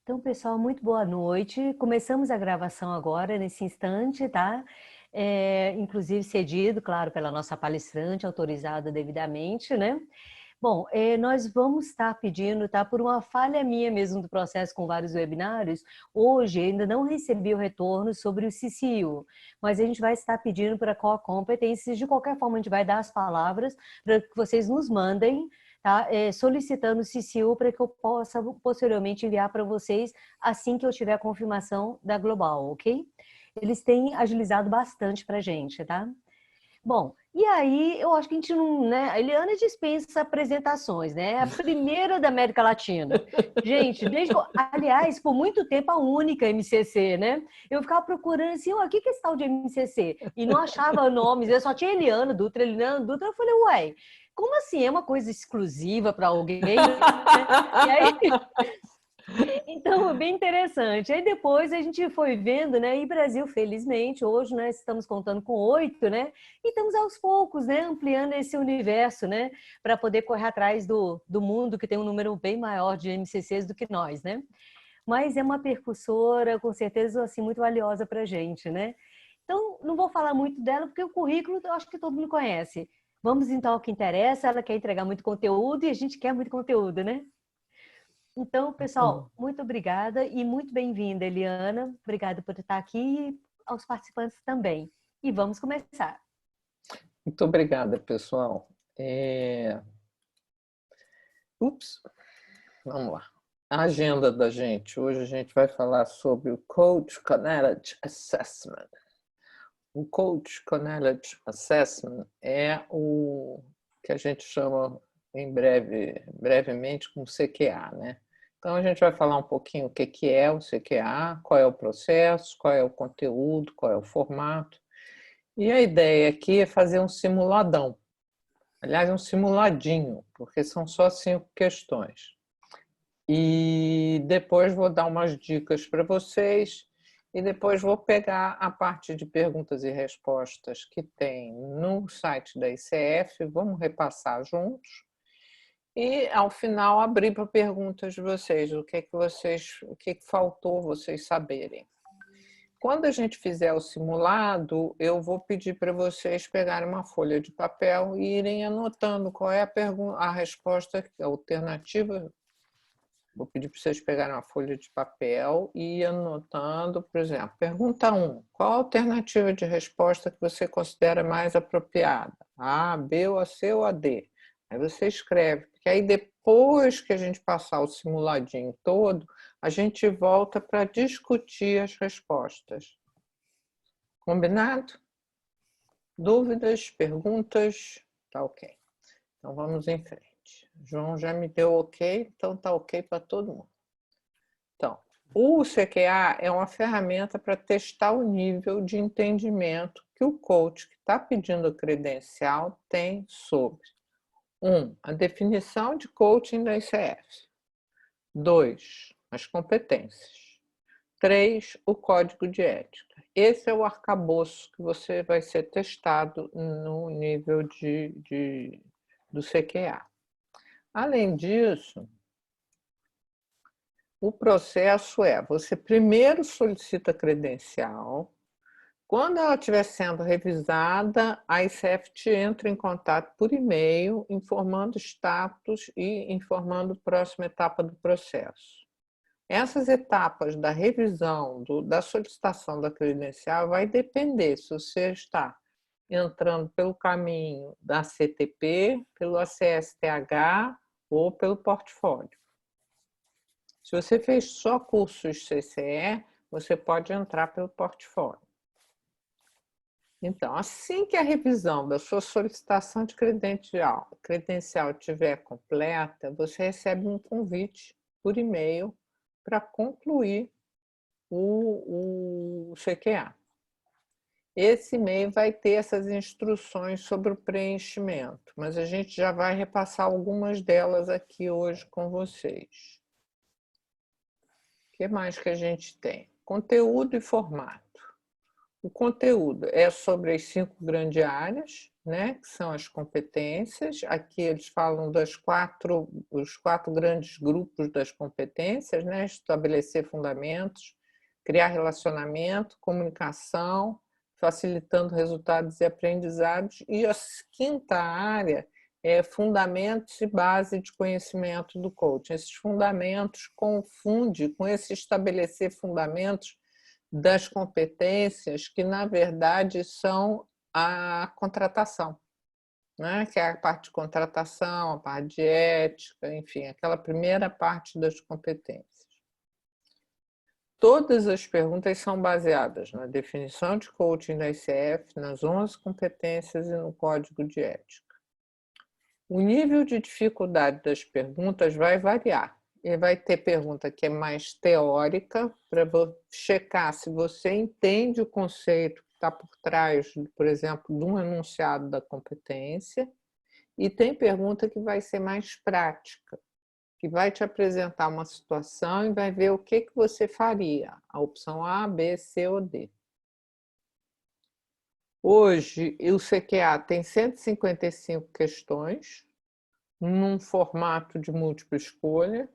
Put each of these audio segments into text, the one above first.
Então, pessoal, muito boa noite. Começamos a gravação agora, nesse instante, tá? Inclusive cedido, claro, pela nossa palestrante, autorizada devidamente, né? Bom, nós vamos estar pedindo, tá? Por uma falha minha mesmo do processo com vários webinários, hoje ainda não recebi o retorno sobre o CCU, mas a gente vai estar pedindo para a Core Competencies. De qualquer forma, a gente vai dar as palavras para que vocês nos mandem, tá? Solicitando o CCU para que eu possa posteriormente enviar para vocês assim que eu tiver a confirmação da Global, ok? Eles têm agilizado bastante para a gente, tá? Bom, e aí eu acho que a gente não, né? A Eliana dispensa apresentações, né? A primeira da América Latina. Gente, aliás, por muito tempo a única MCC, né? Eu ficava procurando assim, o que é esse tal de MCC? E não achava nomes, eu só tinha Eliana Dutra, eu falei, ué, como assim? É uma coisa exclusiva para alguém, né? E aí então, é bem interessante. Aí depois a gente foi vendo, né? E Brasil, felizmente, hoje nós estamos contando com 8, né? E estamos aos poucos, né? Ampliando esse universo, né? Para poder correr atrás do mundo, que tem um número bem maior de MCCs do que nós, né? Mas é uma percussora, com certeza, assim, muito valiosa para a gente, né? Então, não vou falar muito dela, porque o currículo eu acho que todo mundo conhece. Vamos então ao que interessa. Ela quer entregar muito conteúdo e a gente quer muito conteúdo, né? Então, pessoal, muito obrigada e muito bem-vinda, Eliana. Obrigada por estar aqui e aos participantes também. E vamos começar. Muito obrigada, pessoal. Vamos lá. A agenda da gente. Hoje a gente vai falar sobre o Coach Knowledge Assessment. O Coach Knowledge Assessment é o que a gente chama brevemente como CQA, né? Então a gente vai falar um pouquinho o que é o CQA, qual é o processo, qual é o conteúdo, qual é o formato. E a ideia aqui é fazer um simuladão. Aliás, um simuladinho, porque são só 5 questões. E depois vou dar umas dicas para vocês e depois vou pegar a parte de perguntas e respostas que tem no site da ICF, vamos repassar juntos e ao final abrir para perguntas de vocês, o que faltou vocês saberem. Quando a gente fizer o simulado, eu vou pedir para vocês pegarem uma folha de papel e irem anotando qual é a resposta, a alternativa. Vou pedir para vocês pegarem uma folha de papel e ir anotando, por exemplo, pergunta 1. Qual a alternativa de resposta que você considera mais apropriada? A, B, ou a C ou a D? Aí você escreve, porque aí depois que a gente passar o simuladinho todo, a gente volta para discutir as respostas. Combinado? Dúvidas, perguntas? Tá ok. Então vamos em frente. João já me deu ok, então tá ok para todo mundo. Então, o CQA é uma ferramenta para testar o nível de entendimento que o coach que está pedindo a credencial tem sobre 1. A definição de coaching da ICF. 2. As competências. 3. O código de ética. Esse é o arcabouço que você vai ser testado no nível do CQA. Além disso, o processo é, você primeiro solicita a credencial, quando ela estiver sendo revisada, a ICF te entra em contato por e-mail, informando o status e informando a próxima etapa do processo. Essas etapas da revisão, da solicitação da credencial, vai depender se você está entrando pelo caminho da CTP, pelo ACSTH ou pelo portfólio. Se você fez só cursos CCE, você pode entrar pelo portfólio. Então, assim que a revisão da sua solicitação de credencial estiver completa, você recebe um convite por e-mail para concluir o CQA. Esse e-mail vai ter essas instruções sobre o preenchimento, mas a gente já vai repassar algumas delas aqui hoje com vocês. O que mais que a gente tem? Conteúdo e formato. O conteúdo é sobre as 5 grandes áreas, né, que são as competências. Aqui eles falam os quatro grandes grupos das competências, né, estabelecer fundamentos, criar relacionamento, comunicação, facilitando resultados e aprendizados. E a quinta área é fundamentos e base de conhecimento do coaching. Esses fundamentos confunde com esse estabelecer fundamentos das competências que, na verdade, são a contratação, né? Que é a parte de contratação, a parte de ética, enfim, aquela primeira parte das competências. Todas as perguntas são baseadas na definição de coaching da ICF, nas 11 competências e no código de ética. O nível de dificuldade das perguntas vai variar. E vai ter pergunta que é mais teórica, para checar se você entende o conceito que está por trás, por exemplo, de um enunciado da competência. E tem pergunta que vai ser mais prática, que vai te apresentar uma situação e vai ver o que você faria, a opção A, B, C ou D. Hoje, o CQA tem 155 questões, num formato de múltipla escolha.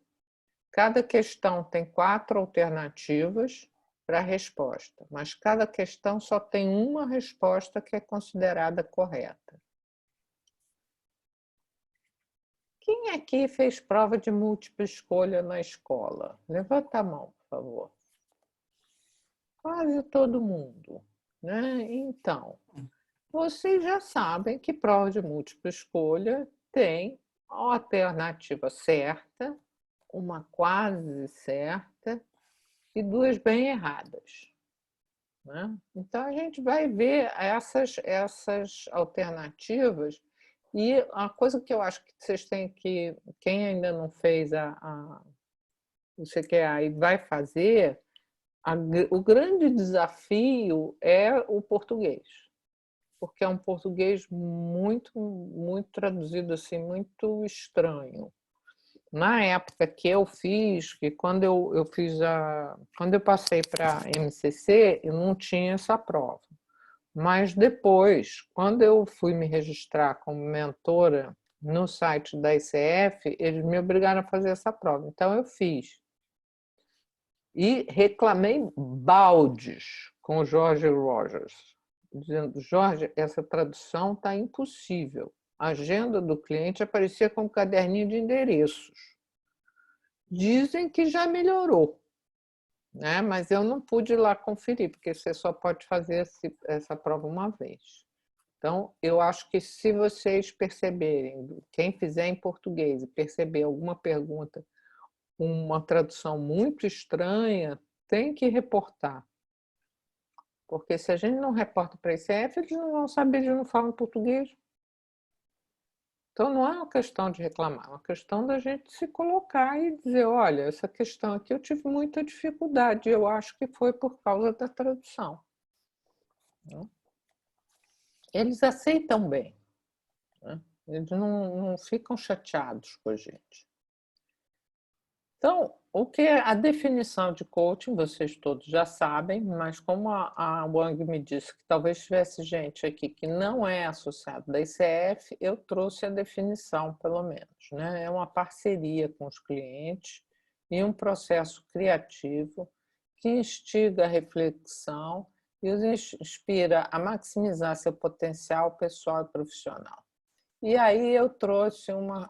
Cada questão tem 4 alternativas para a resposta, mas cada questão só tem uma resposta que é considerada correta. Quem aqui fez prova de múltipla escolha na escola? Levanta a mão, por favor. Quase todo mundo, né? Então, vocês já sabem que prova de múltipla escolha tem a alternativa certa, uma quase certa e 2 bem erradas, né? Então, a gente vai ver essas alternativas. E a coisa que eu acho que vocês têm que, quem ainda não fez o CQA e vai fazer, o grande desafio é o português, porque é um português muito traduzido assim, muito estranho. Na época que eu fiz, que quando quando eu passei para MCC, eu não tinha essa prova. Mas depois, quando eu fui me registrar como mentora no site da ICF, eles me obrigaram a fazer essa prova. Então eu fiz. E reclamei baldes com o Jorge Rogers, dizendo: Jorge, essa tradução está impossível. A agenda do cliente aparecia com um caderninho de endereços. Dizem que já melhorou, né? Mas eu não pude ir lá conferir, porque você só pode fazer essa prova uma vez. Então, eu acho que se vocês perceberem, quem fizer em português e perceber alguma pergunta, uma tradução muito estranha, tem que reportar. Porque se a gente não reporta para a ICF, eles não vão saber, eles não falam português. Então, não é uma questão de reclamar, é uma questão da gente se colocar e dizer: olha, essa questão aqui eu tive muita dificuldade, eu acho que foi por causa da tradução. Eles aceitam bem, né? Eles não ficam chateados com a gente. Então, o que é a definição de coaching, vocês todos já sabem, mas como a Wang me disse que talvez tivesse gente aqui que não é associado da ICF, eu trouxe a definição, pelo menos, né? É uma parceria com os clientes e um processo criativo que instiga a reflexão e os inspira a maximizar seu potencial pessoal e profissional. E aí eu trouxe uma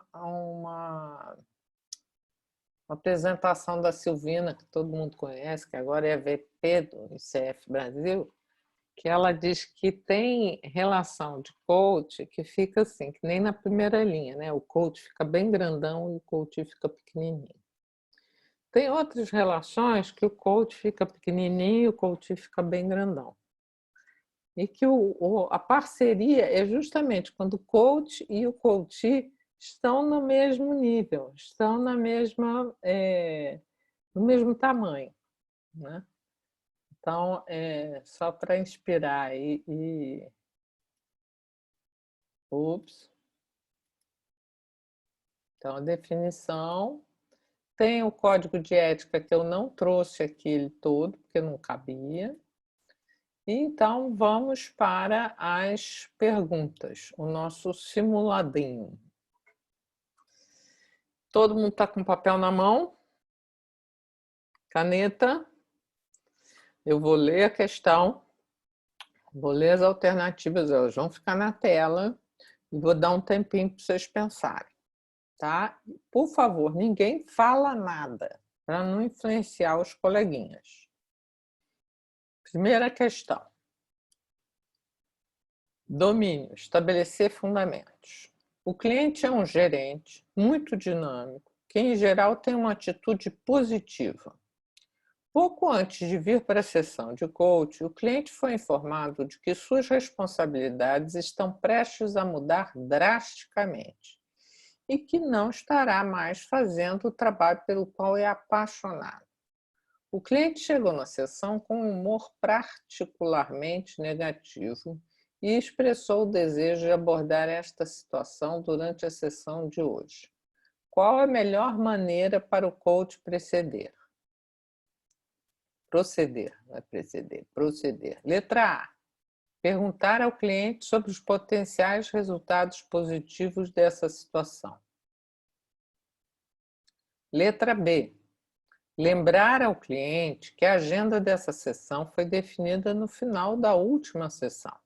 apresentação da Silvina, que todo mundo conhece, que agora é VP do ICF Brasil, que ela diz que tem relação de coach que fica assim, que nem na primeira linha, né? O coach fica bem grandão e o coach fica pequenininho. Tem outras relações que o coach fica pequenininho e o coach fica bem grandão. E que a parceria é justamente quando o coach e o coachee estão no mesmo nível, estão no mesmo tamanho, né? Então, só para inspirar Ups. Então, a definição tem o código de ética que eu não trouxe aqui ele todo, porque não cabia. Então, vamos para as perguntas, o nosso simuladinho. Todo mundo está com papel na mão? Caneta? Eu vou ler a questão, vou ler as alternativas, elas vão ficar na tela e vou dar um tempinho para vocês pensarem, tá? Por favor, ninguém fala nada, para não influenciar os coleguinhas. Primeira questão. Domínio, estabelecer fundamentos. O cliente é um gerente muito dinâmico, que em geral tem uma atitude positiva. Pouco antes de vir para a sessão de coaching, o cliente foi informado de que suas responsabilidades estão prestes a mudar drasticamente e que não estará mais fazendo o trabalho pelo qual é apaixonado. O cliente chegou na sessão com um humor particularmente negativo e expressou o desejo de abordar esta situação durante a sessão de hoje. Qual a melhor maneira para o coach proceder? Não é preceder, proceder. Letra A. Perguntar ao cliente sobre os potenciais resultados positivos dessa situação. Letra B. Lembrar ao cliente que a agenda dessa sessão foi definida no final da última sessão.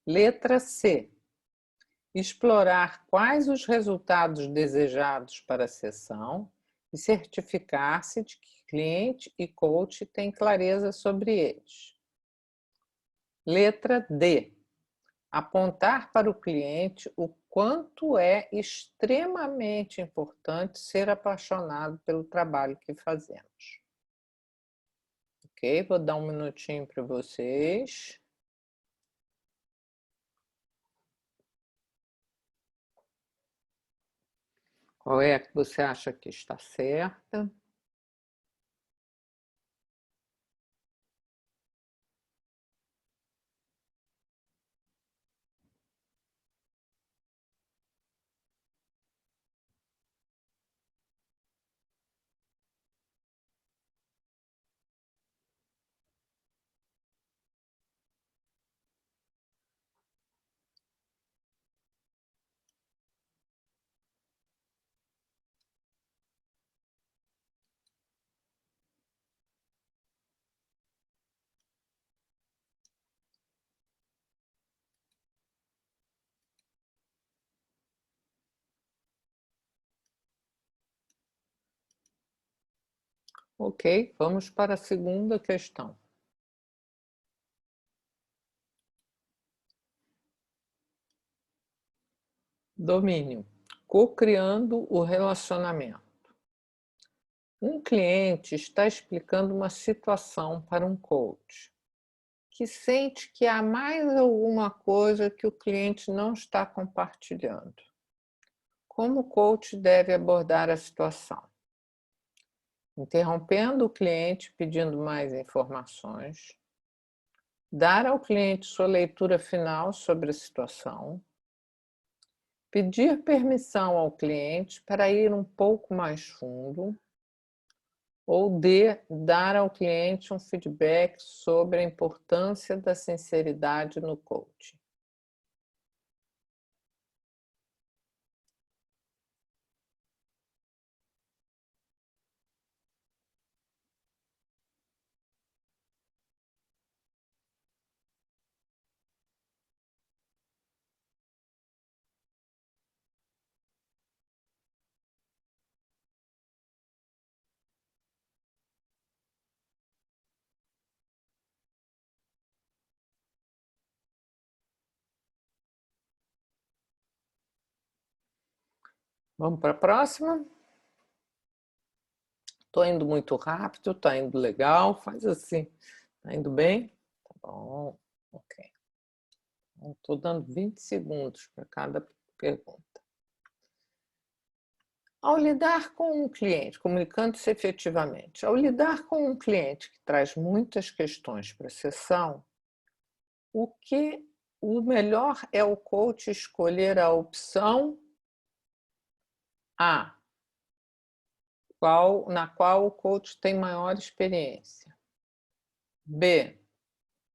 Letra C. Explorar quais os resultados desejados para a sessão e certificar-se de que cliente e coach têm clareza sobre eles. Letra D. Apontar para o cliente o quanto é extremamente importante ser apaixonado pelo trabalho que fazemos. Ok? Vou dar um minutinho para vocês. Qual é a que você acha que está certa? Ok, vamos para a segunda questão. Domínio. Co-criando o relacionamento. Um cliente está explicando uma situação para um coach que sente que há mais alguma coisa que o cliente não está compartilhando. Como o coach deve abordar a situação? Interrompendo o cliente pedindo mais informações, dar ao cliente sua leitura final sobre a situação, pedir permissão ao cliente para ir um pouco mais fundo, ou D, dar ao cliente um feedback sobre a importância da sinceridade no coaching. Vamos para a próxima? Estou indo muito rápido, está indo legal, faz assim. Está indo bem? Tá bom, ok. Estou dando 20 segundos para cada pergunta. Ao lidar com um cliente, comunicando-se efetivamente, ao lidar com um cliente que traz muitas questões para a sessão, o melhor é o coach escolher a opção A, na qual o coach tem maior experiência. B,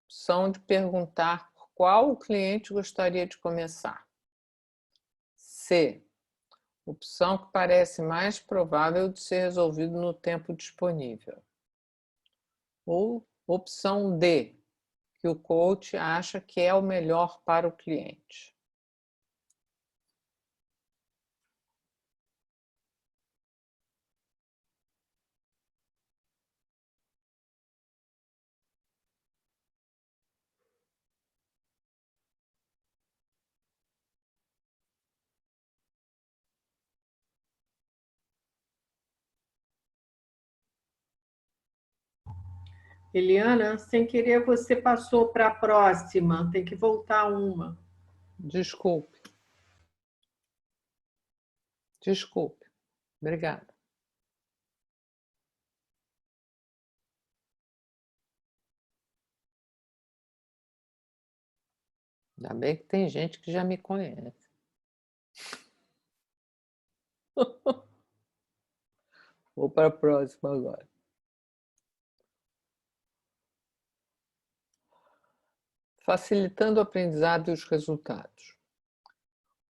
opção de perguntar por qual o cliente gostaria de começar. C, opção que parece mais provável de ser resolvido no tempo disponível. Ou opção D, que o coach acha que é o melhor para o cliente. Eliana, sem querer você passou para a próxima, tem que voltar uma. Desculpe. Desculpe. Obrigada. Ainda bem que tem gente que já me conhece. Vou para a próxima agora. Facilitando o aprendizado e os resultados.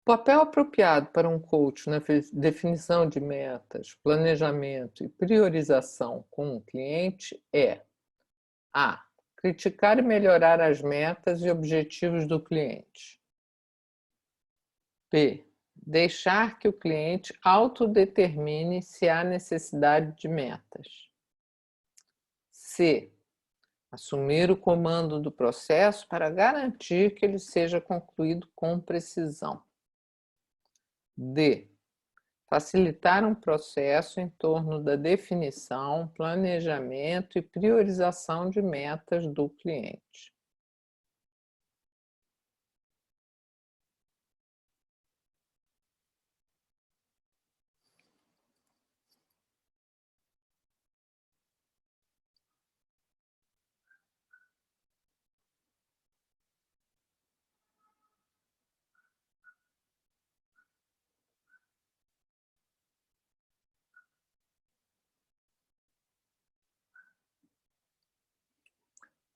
O papel apropriado para um coach na definição de metas, planejamento e priorização com o cliente é A. Criticar e melhorar as metas e objetivos do cliente. B. Deixar que o cliente autodetermine se há necessidade de metas. C. Assumir o comando do processo para garantir que ele seja concluído com precisão. D. Facilitar um processo em torno da definição, planejamento e priorização de metas do cliente.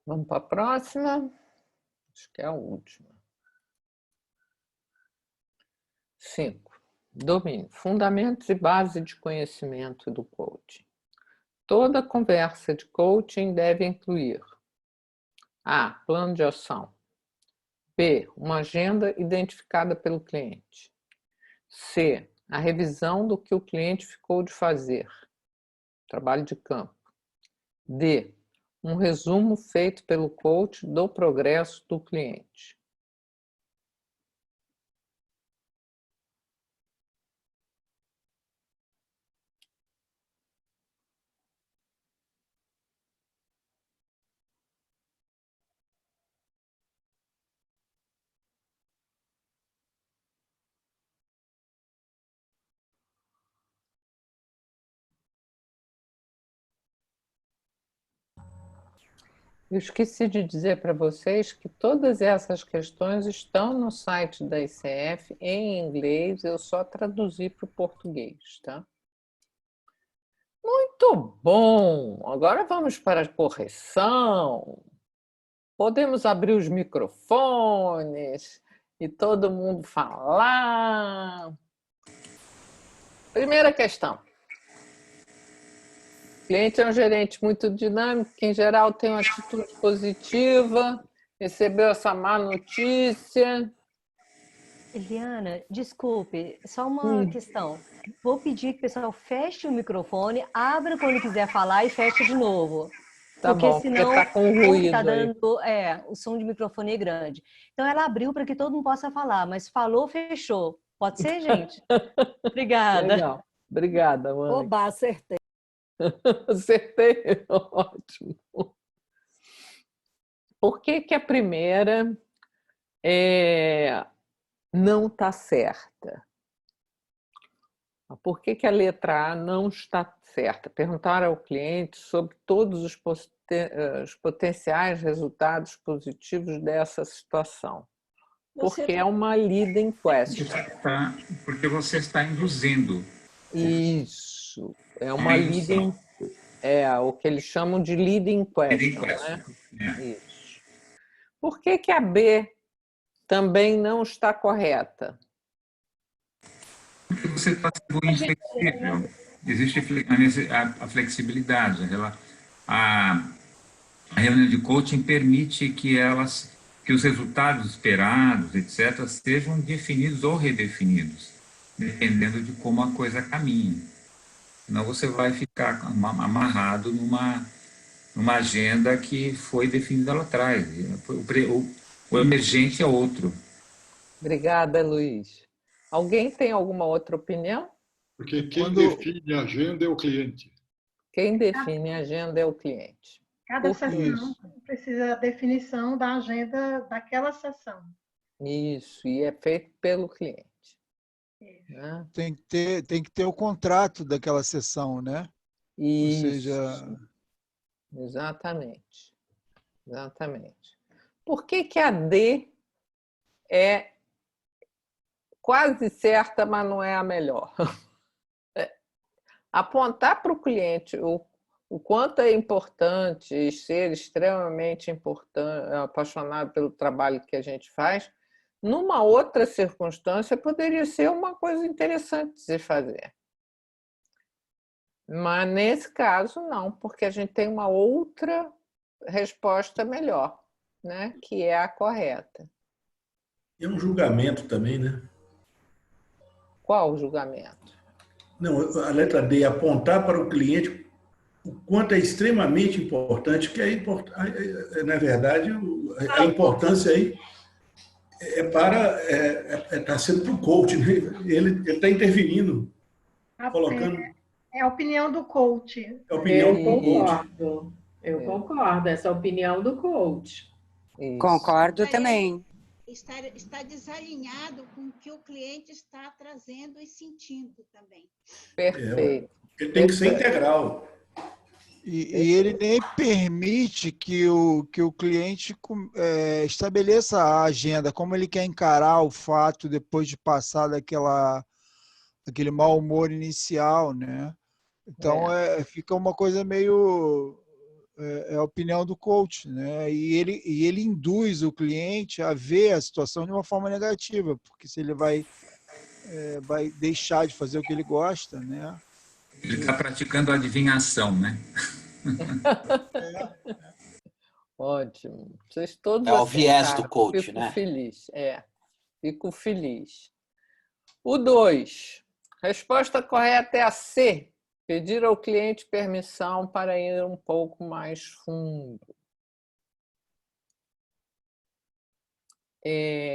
Vamos para a próxima? Acho que é a última. 5. Domínio. Fundamentos e base de conhecimento do coaching. Toda conversa de coaching deve incluir A. Plano de ação. B. Uma agenda identificada pelo cliente. C. A revisão do que o cliente ficou de fazer. Trabalho de campo. D. Um resumo feito pelo coach do progresso do cliente. Eu esqueci de dizer para vocês que todas essas questões estão no site da ICF em inglês, eu só traduzi para o português, tá? Muito bom! Agora vamos para a correção. Podemos abrir os microfones e todo mundo falar. Primeira questão. O cliente é um gerente muito dinâmico, que em geral tem uma atitude positiva, recebeu essa má notícia. Eliana, desculpe, só uma questão. Vou pedir que o pessoal feche o microfone, abra quando quiser falar e feche de novo. Tá Porque bom, senão porque tá com ruído tá aí. dando, o som de microfone é grande. Então ela abriu para que todo mundo possa falar, mas falou, fechou. Pode ser, gente? Obrigada. Legal. Obrigada, mãe. Oba, acertei. Acertei. Ótimo. Por que que a primeira não está certa? Por que que a letra A não está certa? Perguntar ao cliente sobre todos os potenciais resultados positivos dessa situação. Porque é uma leading question. Porque você está induzindo. Isso. É uma leading. É o que eles chamam de leading question, question, né? Isso. Por que que a B também não está correta? Porque você está sendo inflexível. Existe a flexibilidade. A reunião de coaching permite que os resultados esperados, etc., sejam definidos ou redefinidos, dependendo de como a coisa caminha. Senão você vai ficar amarrado numa agenda que foi definida lá atrás. O emergente é outro. Obrigada, Luiz. Alguém tem alguma outra opinião? Porque quem define a agenda é o cliente. Quem define a agenda é o cliente. Cada sessão precisa da definição da agenda daquela sessão. Isso, e é feito pelo cliente. Né? Tem que ter o contrato daquela sessão, né? Isso. Ou seja... Exatamente. Exatamente. Por que que a D é quase certa, mas não é a melhor? Apontar para o cliente o quanto é importante ser extremamente apaixonado pelo trabalho que a gente faz, numa outra circunstância poderia ser uma coisa interessante de se fazer. Mas nesse caso não, porque a gente tem uma outra resposta melhor, né? Que é a correta. É um julgamento também, né? Qual o julgamento? Não, a letra D, apontar para o cliente o quanto é extremamente importante, que na verdade, a importância aí está sendo para o coach, né? Ele está interferindo, colocando... É a opinião do coach. É a opinião do coach. Eu concordo, essa é a opinião do coach. Isso. Concordo também. Está desalinhado com o que o cliente está trazendo e sentindo também. Perfeito. Ele tem que ser integral. E ele nem permite que o cliente estabeleça a agenda, como ele quer encarar o fato depois de passar daquele mau humor inicial, né? Então, fica uma coisa meio... É a opinião do coach, né? E ele induz o cliente a ver a situação de uma forma negativa, porque se ele vai deixar de fazer o que ele gosta, né? Ele está praticando a adivinhação, né? Ótimo. Vocês todos o viés acertaram. do coach, Fico né? feliz. Fico feliz. O 2. Resposta correta é a C. Pedir ao cliente permissão para ir um pouco mais fundo.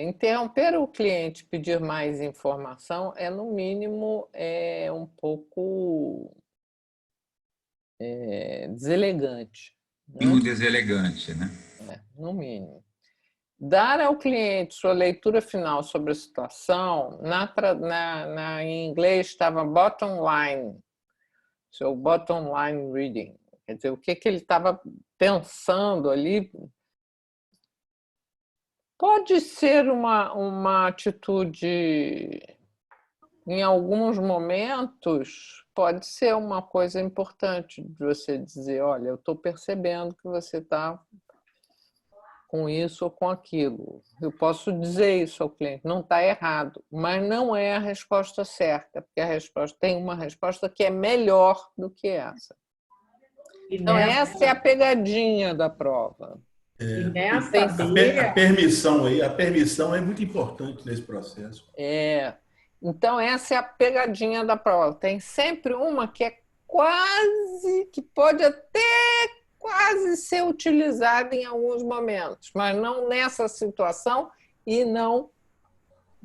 Interromper o cliente pedir mais informação é, no mínimo, um pouco deselegante. Mínimo deselegante, né? No mínimo. Dar ao cliente sua leitura final sobre a situação, em inglês estava bottom line, seu bottom line reading, quer dizer, o que ele estava pensando ali. Pode ser uma atitude, em alguns momentos, pode ser uma coisa importante de você dizer, olha, eu estou percebendo que você está com isso ou com aquilo. Eu posso dizer isso ao cliente, não está errado, mas não é a resposta certa, porque tem uma resposta que é melhor do que essa. Então, essa é a pegadinha da prova. A permissão é muito importante nesse processo. Então, essa é a pegadinha da prova. Tem sempre uma que é que pode até quase ser utilizada em alguns momentos, mas não nessa situação e não...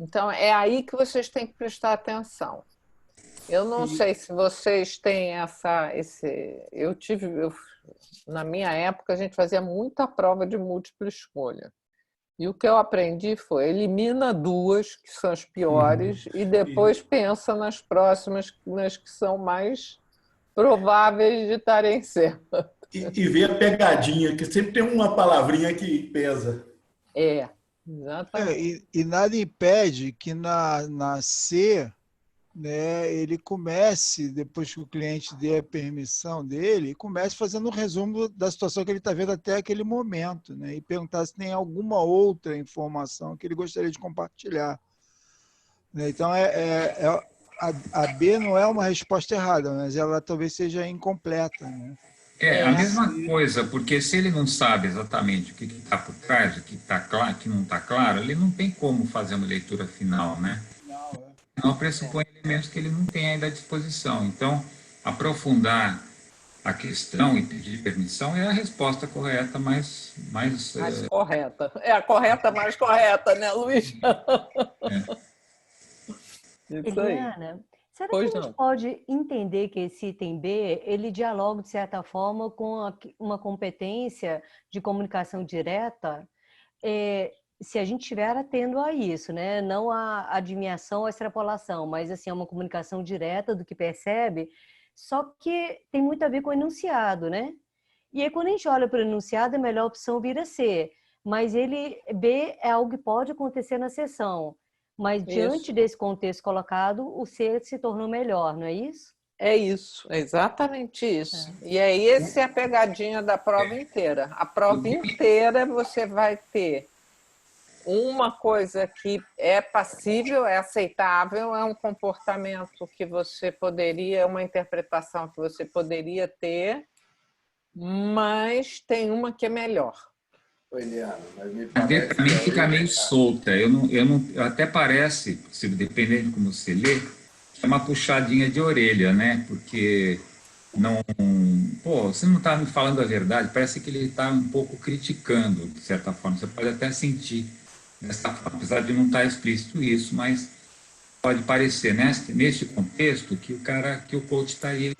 Então, é aí que vocês têm que prestar atenção. Eu não sei se vocês têm na minha época, a gente fazia muita prova de múltipla escolha. E o que eu aprendi foi, elimina duas, que são as piores, e depois pensa nas próximas, nas que são mais prováveis de estarem certas. E ver a pegadinha, que sempre tem uma palavrinha que pesa. Exatamente. E nada impede que na C né, ele comece, depois que o cliente dê a permissão dele, comece fazendo um resumo da situação que ele está vendo até aquele momento, né, e perguntar se tem alguma outra informação que ele gostaria de compartilhar. Né. Então, a B não é uma resposta errada, mas ela talvez seja incompleta. Né. É a mesma coisa, porque se ele não sabe exatamente o que está por trás, o que está claro, o que não está claro, ele não tem como fazer uma leitura final, né? Não pressupõe elementos que ele não tem ainda à disposição. Então, aprofundar a questão e pedir permissão é a resposta correta, mais correta. É a correta mais correta, né, Luiz? Isso aí. Eliana, será Pois que a não. gente pode entender que esse item B, ele dialoga, de certa forma, com uma competência de comunicação direta, se a gente estiver atendo a isso, né? Não a adivinhação, a extrapolação, mas assim, é uma comunicação direta do que percebe, só que tem muito a ver com o enunciado, né? E aí, quando a gente olha para o enunciado, a melhor opção vira C, mas B é algo que pode acontecer na sessão. Mas diante desse contexto colocado, o C se tornou melhor, não é isso? É isso, é exatamente isso. E aí, essa é a pegadinha da prova inteira. A prova inteira você vai ter uma coisa que é passível, é aceitável, é um comportamento que você poderia, uma interpretação que você poderia ter, mas tem uma que é melhor. Eliana, mas me para mim fica meio solta. Eu até parece, se dependendo de como você lê, é uma puxadinha de orelha, né? Porque não, pô, você não está me falando a verdade. Parece que ele está um pouco criticando, de certa forma. Você pode até sentir dessa forma, apesar de não estar explícito isso, mas pode parecer neste contexto que o coach está aí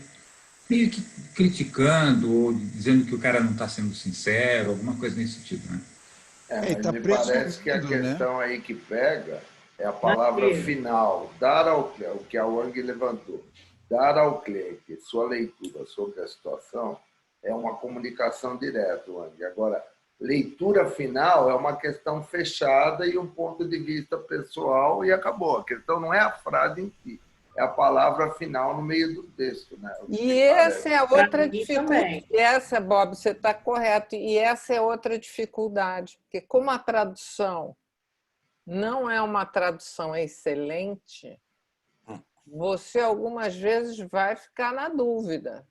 meio que criticando ou dizendo que o cara não está sendo sincero, alguma coisa nesse sentido, né? Mas me parece que a questão aí que pega é a palavra final, dar ao o que a Wang levantou, dar ao cliente sua leitura sobre a situação é uma comunicação direta, Wang. Agora, leitura final é uma questão fechada e um ponto de vista pessoal e acabou. A questão não é a frase em si, é a palavra final no meio do texto, né? E essa é outra dificuldade. Essa, Bob, você está correto. E essa é outra dificuldade, porque como a tradução não é uma tradução excelente, você algumas vezes vai ficar na dúvida.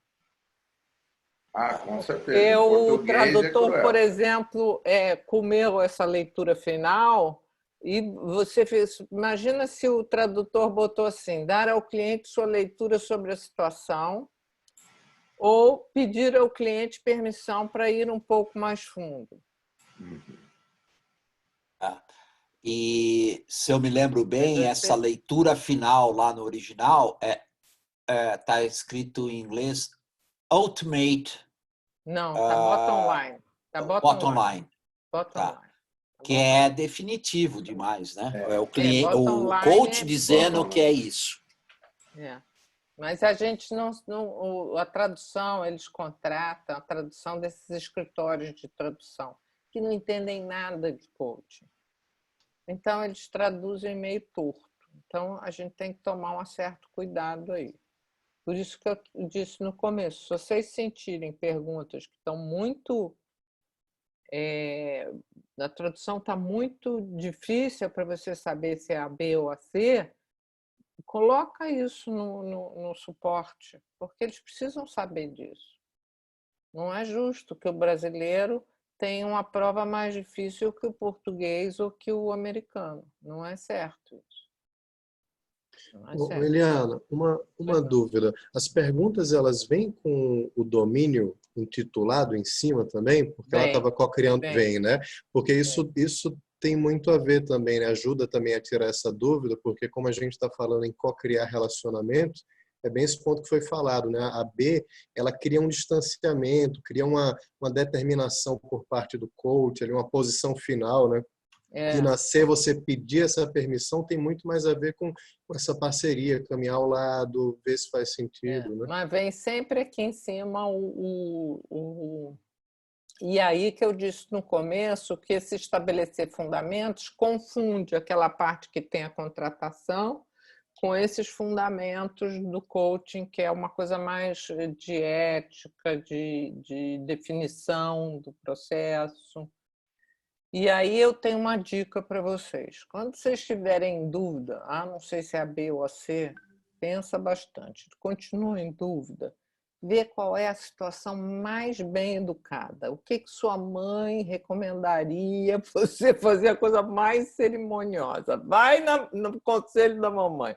Com certeza. O tradutor, por exemplo, comeu essa leitura final e você fez. Imagina se o tradutor botou assim: dar ao cliente sua leitura sobre a situação ou pedir ao cliente permissão para ir um pouco mais fundo. E, se eu me lembro bem, essa leitura final lá no original está escrito em inglês ultimate. Não, está bottom line. Tá bottom line. Bottom line. Que é definitivo demais, né? É o cliente, o coach dizendo que é isso. Mas a gente a tradução, eles contratam a tradução desses escritórios de tradução, que não entendem nada de coaching. Então, eles traduzem meio torto. Então, a gente tem que tomar um certo cuidado aí. Por isso que eu disse no começo, se vocês sentirem perguntas que estão muito... a tradução está muito difícil para você saber se é a B ou a C, coloca isso no suporte, porque eles precisam saber disso. Não é justo que o brasileiro tenha uma prova mais difícil que o português ou que o americano. Não é certo isso. Eliana, uma dúvida. As perguntas, elas vêm com o domínio intitulado em cima também? Porque ela estava co-criando, né? Porque isso tem muito a ver também, né? Ajuda também a tirar essa dúvida, porque como a gente está falando em co-criar relacionamentos, é bem esse ponto que foi falado, né? A B, ela cria um distanciamento, cria uma determinação por parte do coach, ali, uma posição final, né? E na C, você pedir essa permissão tem muito mais a ver com essa parceria, caminhar ao lado, ver se faz sentido. Né? Mas vem sempre aqui em cima E aí que eu disse no começo que esse estabelecer fundamentos confunde aquela parte que tem a contratação com esses fundamentos do coaching, que é uma coisa mais de ética, de definição do processo. E aí eu tenho uma dica para vocês. Quando vocês estiverem em dúvida, não sei se é a B ou a C, pensa bastante. Continua em dúvida. Vê qual é a situação mais bem educada. O que sua mãe recomendaria você fazer a coisa mais cerimoniosa? Vai no conselho da mamãe.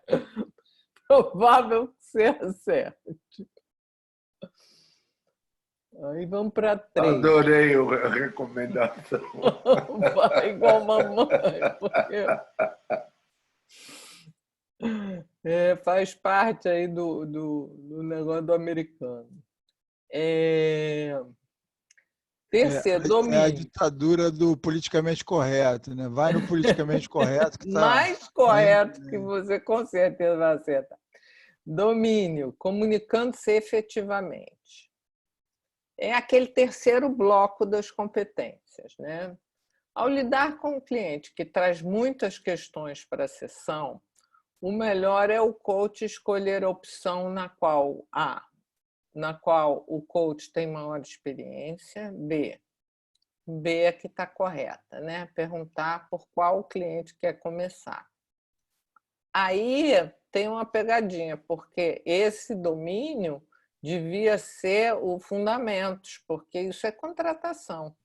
Provável que você acerte. Aí vamos para 3. Adorei a recomendação. Vai igual mamãe, porque faz parte aí do negócio do americano. Terceiro, domínio. É a ditadura do politicamente correto, né? Vai no politicamente correto. Que tá... Mais correto que você com certeza vai acertar. Domínio, comunicando-se efetivamente. É aquele terceiro bloco das competências, né? Ao lidar com um cliente que traz muitas questões para a sessão, o melhor é o coach escolher a opção na qual o coach tem maior experiência, B é que está correta, né? Perguntar por qual o cliente quer começar. Aí tem uma pegadinha, porque esse domínio devia ser o fundamentos, porque isso é contratação.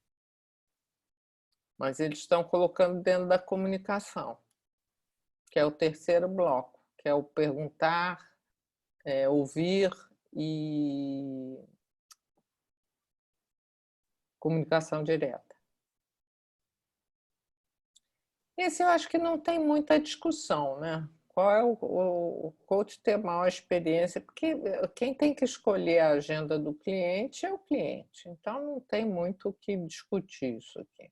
Mas eles estão colocando dentro da comunicação, que é o terceiro bloco, que é o perguntar, ouvir e comunicação direta. Esse eu acho que não tem muita discussão, né? Qual é o coach ter maior experiência? Porque quem tem que escolher a agenda do cliente é o cliente. Então, não tem muito o que discutir isso aqui.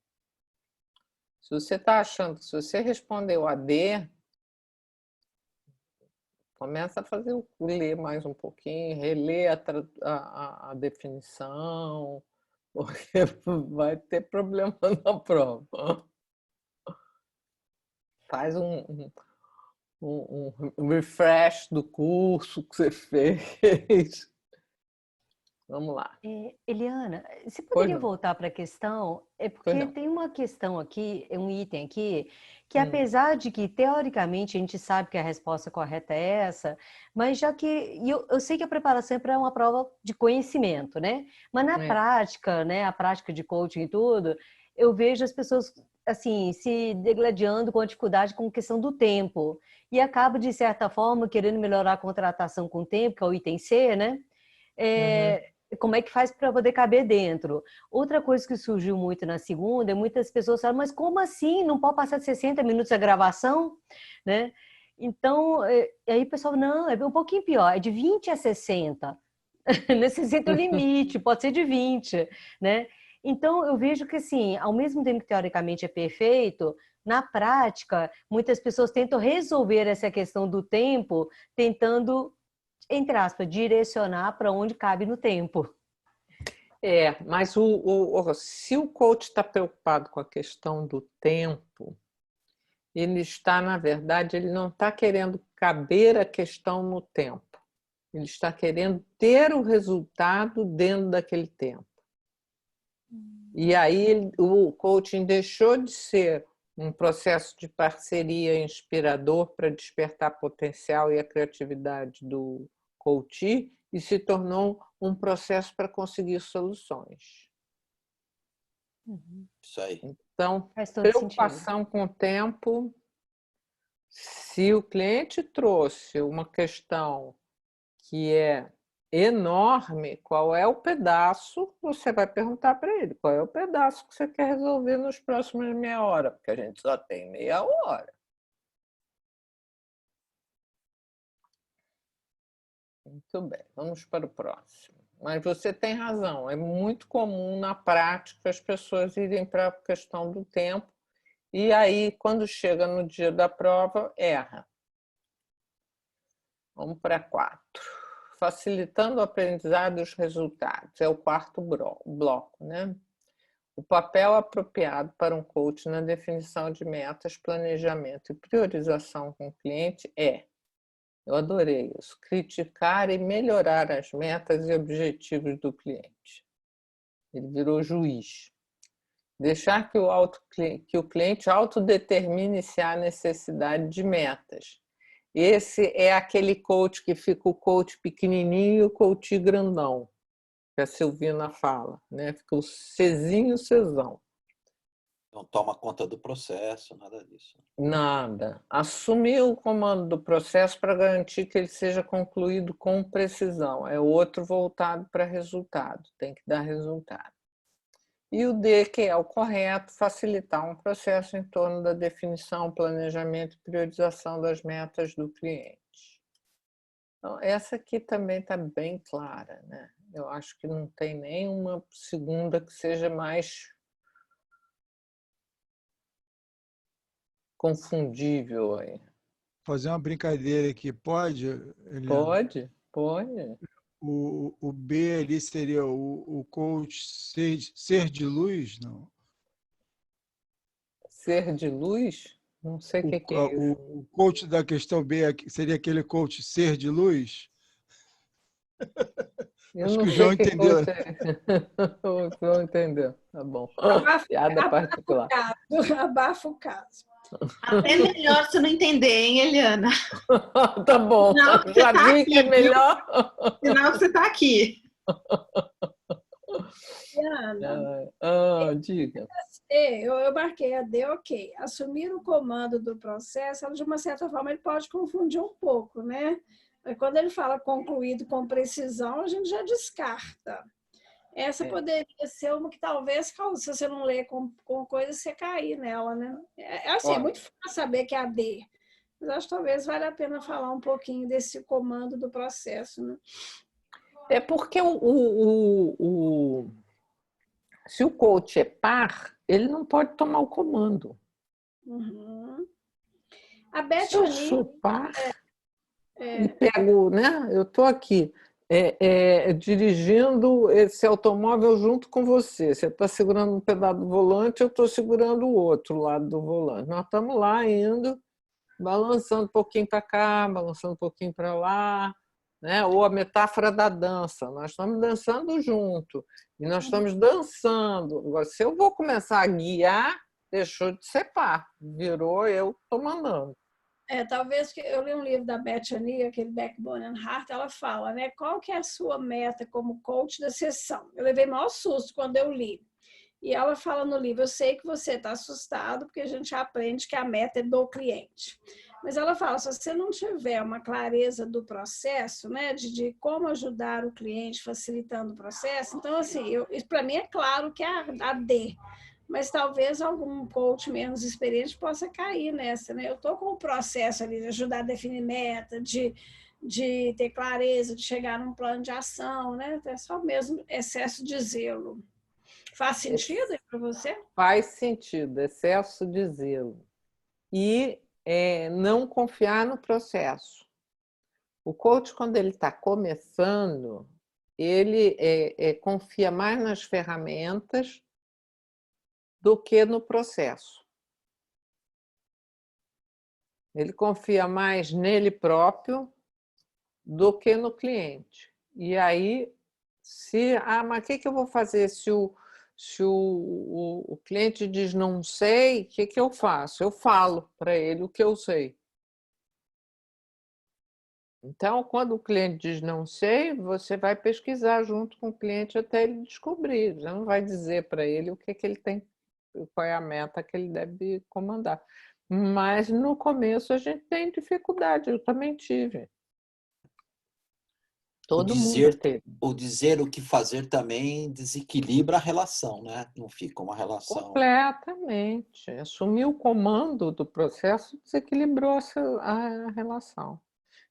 Se você está achando que se você respondeu a D, começa a ler mais um pouquinho, reler a definição, porque vai ter problema na prova. Faz um refresh do curso que você fez. Vamos lá. Eliana, você poderia voltar para a questão? Porque tem uma questão aqui, um item aqui, que apesar de que, teoricamente, a gente sabe que a resposta correta é essa, mas já que... Eu sei que a preparação é para uma prova de conhecimento, né? Mas na prática, né, a prática de coaching e tudo, eu vejo as pessoas assim, se degladiando com a dificuldade com a questão do tempo. E acaba, de certa forma, querendo melhorar a contratação com o tempo, que é o item C, né? Como é que faz para poder caber dentro? Outra coisa que surgiu muito na segunda, muitas pessoas falam, mas como assim? Não pode passar de 60 minutos a gravação? Né? Então, aí o pessoal, não, é um pouquinho pior, é de 20 a 60. 60 é o limite, pode ser de 20, né? Então, eu vejo que, assim, ao mesmo tempo que teoricamente é perfeito, na prática, muitas pessoas tentam resolver essa questão do tempo, tentando, entre aspas, direcionar para onde cabe no tempo. Mas se o coach está preocupado com a questão do tempo, ele está, na verdade, ele não está querendo caber a questão no tempo. Ele está querendo ter o resultado dentro daquele tempo. E aí o coaching deixou de ser um processo de parceria inspirador para despertar potencial e a criatividade do coach e se tornou um processo para conseguir soluções. Isso aí. Então, preocupação com o tempo. Se o cliente trouxe uma questão que é enorme, qual é o pedaço, você vai perguntar para ele, qual é o pedaço que você quer resolver nos próximos meia hora, porque a gente só tem meia hora. Muito bem, vamos para o próximo. Mas você tem razão, é muito comum na prática as pessoas irem para a questão do tempo e aí, quando chega no dia da prova, erra. Vamos para 4. Facilitando o aprendizado e os resultados. É o quarto bloco, né? O papel apropriado para um coach na definição de metas, planejamento e priorização com o cliente é Eu adorei isso. Criticar e melhorar as metas e objetivos do cliente. Ele virou juiz. Deixar que o cliente autodetermine se há necessidade de metas. Esse é aquele coach que fica o coach pequenininho e o coach grandão, que a Silvina fala, né? Fica o Czinho e o Czão. Não toma conta do processo, nada disso. Nada. Assumir o comando do processo para garantir que ele seja concluído com precisão. É outro voltado para resultado, tem que dar resultado. E o D, que é o correto, facilitar um processo em torno da definição, planejamento e priorização das metas do cliente. Então, essa aqui também está bem clara, né? Eu acho que não tem nenhuma segunda que seja mais confundível aí. Fazer uma brincadeira aqui, pode, Eliana? Pode, pode. O B ali seria o coach ser de luz, não? Ser de luz? Não sei o que é isso. O coach da questão B seria aquele coach ser de luz? Acho que o João entendeu. O João entendeu. Tá bom. Piada particular. Abafa o caso. Até melhor se não entender, hein, Eliana? Tá bom. Já vi que é melhor. Sinal que você está aqui. Eliana, diga. Eu marquei a D, ok. Assumir o comando do processo, de uma certa forma, ele pode confundir um pouco, né? Mas quando ele fala concluído com precisão, a gente já descarta. Essa poderia ser uma que talvez, se você não ler com coisa, você cair nela, né? É muito fácil saber que é a D, mas acho que talvez valha a pena falar um pouquinho desse comando do processo, né? É porque se o coach é par, ele não pode tomar o comando. Uhum. A Beth se eu sou par e pego, né? Eu estou aqui. Dirigindo esse automóvel junto com você. Você está segurando um pedaço do volante, eu estou segurando o outro lado do volante. Nós estamos lá indo, balançando um pouquinho para cá, balançando um pouquinho para lá, né? Ou a metáfora da dança. Nós estamos dançando junto e nós estamos dançando. Agora, se eu vou começar a guiar, deixou de ser par, virou eu estou mandando. Talvez que eu li um livro da Bethany, aquele Backbone and Heart, ela fala, né? Qual que é a sua meta como coach da sessão? Eu levei maior susto quando eu li. E ela fala no livro, eu sei que você está assustado, porque a gente aprende que a meta é do cliente. Mas ela fala, se você não tiver uma clareza do processo, né? De como ajudar o cliente, facilitando o processo, então, assim, para mim é claro que é a D. Mas talvez algum coach menos experiente possa cair nessa, né? Eu estou com o processo ali de ajudar a definir meta, de ter clareza, de chegar num plano de ação, né? É só mesmo excesso de zelo. Faz sentido para você? Faz sentido, excesso de zelo. E não confiar no processo. O coach, quando ele está começando, ele confia mais nas ferramentas do que no processo. Ele confia mais nele próprio do que no cliente. E aí, mas o que eu vou fazer se o cliente diz não sei, o que eu faço? Eu falo para ele o que eu sei. Então, quando o cliente diz não sei, você vai pesquisar junto com o cliente até ele descobrir. Você não vai dizer para ele o que ele tem, qual é a meta que ele deve comandar. Mas no começo a gente tem dificuldade, eu também tive. Todo mundo teve. O dizer o que fazer também desequilibra a relação, né? Não fica uma relação... Completamente. Assumir o comando do processo desequilibrou a relação.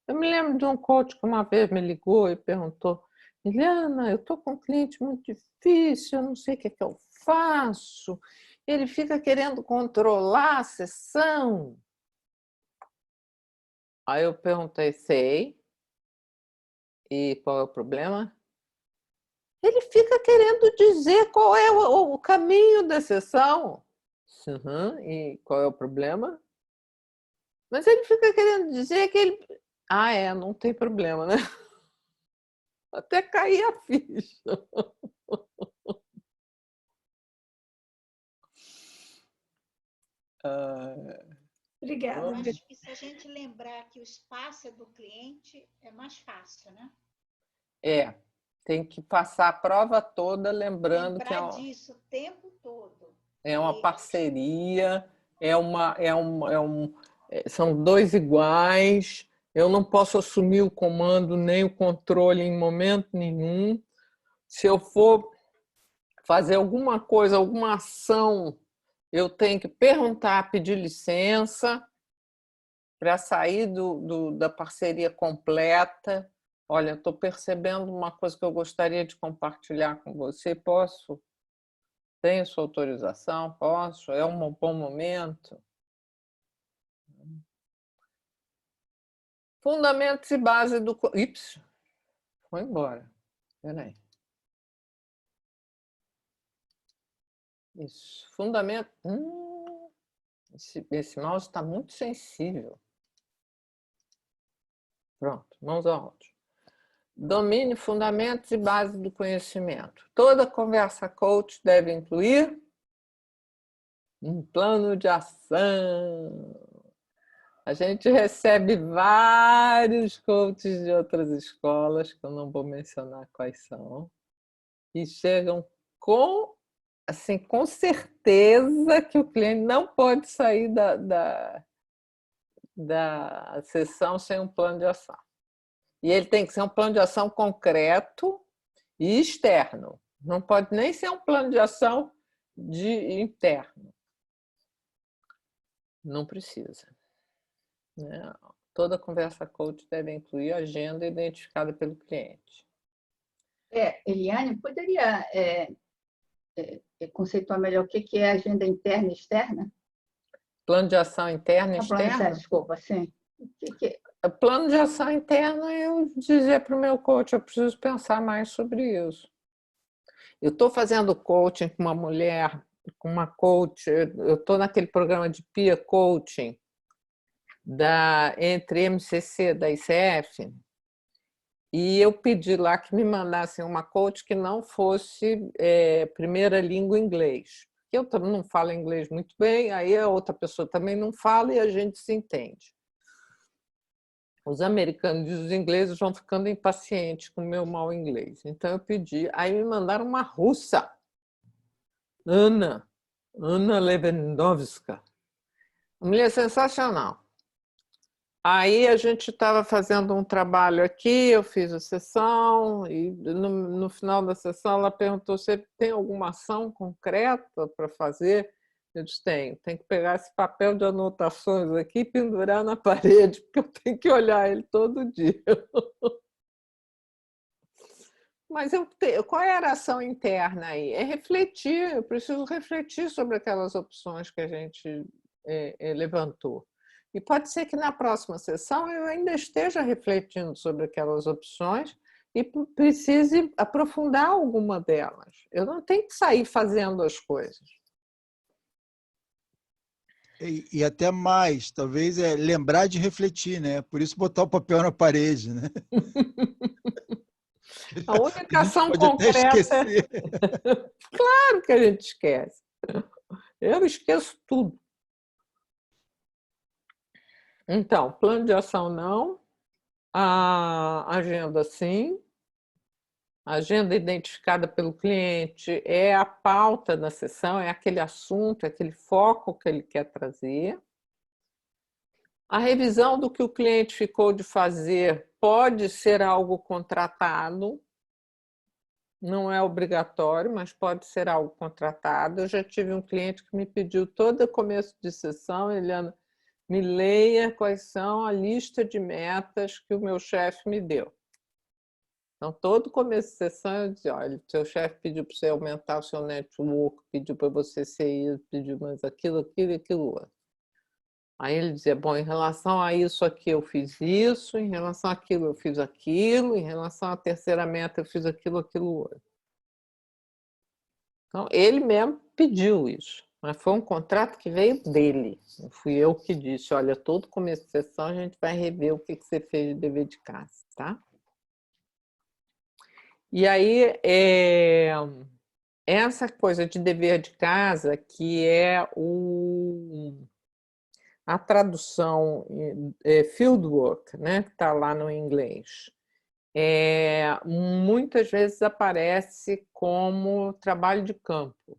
Eu me lembro de um coach que uma vez me ligou e perguntou, Eliana, eu estou com um cliente muito difícil, eu não sei o que eu faço. Ele fica querendo controlar a sessão. Aí eu perguntei, sei. E qual é o problema? Ele fica querendo dizer qual é o caminho da sessão. Uhum. E qual é o problema? Mas ele fica querendo dizer que Não tem problema, né? Até cair a ficha. Obrigada. Eu acho que se a gente lembrar que o espaço é do cliente, é mais fácil, né? Tem que passar a prova toda lembrando que disso o tempo todo. É uma parceria, são dois iguais. Eu não posso assumir o comando nem o controle em momento nenhum. Se eu for fazer alguma coisa, alguma ação, eu tenho que perguntar, pedir licença para sair da parceria completa. Olha, estou percebendo uma coisa que eu gostaria de compartilhar com você. Posso? Tenho sua autorização? Posso? É um bom momento? Fundamentos e base do... Ips, foi embora. Espera aí. Isso. Fundamento... Esse mouse está muito sensível. Pronto, mãos ao áudio. Domínio, fundamentos e base do conhecimento. Toda conversa coach deve incluir um plano de ação. A gente recebe vários coaches de outras escolas, que eu não vou mencionar quais são, e chegam com certeza que o cliente não pode sair da sessão sem um plano de ação. E ele tem que ser um plano de ação concreto e externo. Não pode nem ser um plano de ação interno. Não precisa. Toda conversa coach deve incluir a agenda identificada pelo cliente. Eliane, poderia conceituar melhor o que é agenda interna e externa? Plano de ação interno e externo? Desculpa, sim. Plano de ação interno, eu dizer para o meu coach, eu preciso pensar mais sobre isso. Eu estou fazendo coaching com uma mulher, com uma coach, eu estou naquele programa de peer coaching entre MCC da ICF, e eu pedi lá que me mandassem uma coach que não fosse primeira língua inglês. Eu também não falo inglês muito bem, aí a outra pessoa também não fala e a gente se entende. Os americanos e os ingleses vão ficando impacientes com o meu mau inglês. Então eu pedi, aí me mandaram uma russa, Ana Lewandowska. Uma mulher sensacional. Aí a gente estava fazendo um trabalho aqui, eu fiz a sessão, e no final da sessão ela perguntou se tem alguma ação concreta para fazer. Eu disse, tem que pegar esse papel de anotações aqui e pendurar na parede, porque eu tenho que olhar ele todo dia. Mas qual era a ação interna aí? É refletir, eu preciso refletir sobre aquelas opções que a gente levantou. E pode ser que na próxima sessão eu ainda esteja refletindo sobre aquelas opções e precise aprofundar alguma delas. Eu não tenho que sair fazendo as coisas. E até mais, talvez lembrar de refletir, né? Por isso botar o papel na parede, né? A única ação concreta... Claro que a gente esquece. Eu esqueço tudo. Então, plano de ação não, a agenda sim, a agenda identificada pelo cliente é a pauta da sessão, é aquele assunto, é aquele foco que ele quer trazer. A revisão do que o cliente ficou de fazer pode ser algo contratado, não é obrigatório, mas pode ser algo contratado. Eu já tive um cliente que me pediu todo começo de sessão, Eliana, me leia quais são a lista de metas que o meu chefe me deu. Então, todo começo de sessão eu dizia, olha, seu chefe pediu para você aumentar o seu network, pediu para você ser isso, pediu mais aquilo e aquilo outro. Aí ele dizia, bom, em relação a isso aqui eu fiz isso, em relação àquilo eu fiz aquilo, em relação à terceira meta eu fiz aquilo outro. Então, ele mesmo pediu isso. Mas foi um contrato que veio dele. Não fui eu que disse, olha, todo começo de sessão a gente vai rever o que você fez de dever de casa, tá? E aí, essa coisa de dever de casa, que é a tradução fieldwork, né, que está lá no inglês, muitas vezes aparece como trabalho de campo,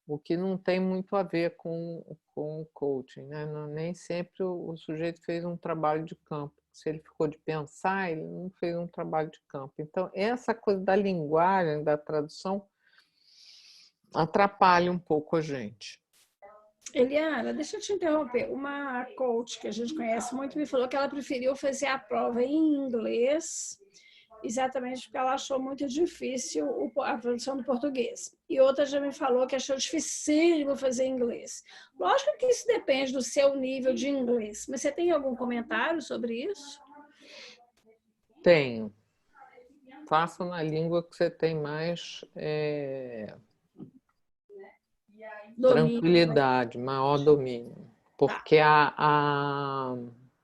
o que não tem muito a ver com o coaching, né? Nem sempre o sujeito fez um trabalho de campo. Se ele ficou de pensar, ele não fez um trabalho de campo. Então, essa coisa da linguagem, da tradução, atrapalha um pouco a gente. Eliana, deixa eu te interromper. Uma coach que a gente conhece muito me falou que ela preferiu fazer a prova em inglês, exatamente porque ela achou muito difícil a tradução do português. E outra já me falou que achou dificílimo fazer em inglês. Lógico que isso depende do seu nível de inglês, mas você tem algum comentário sobre isso? Tenho. Faça na língua que você tem mais tranquilidade, maior domínio. Porque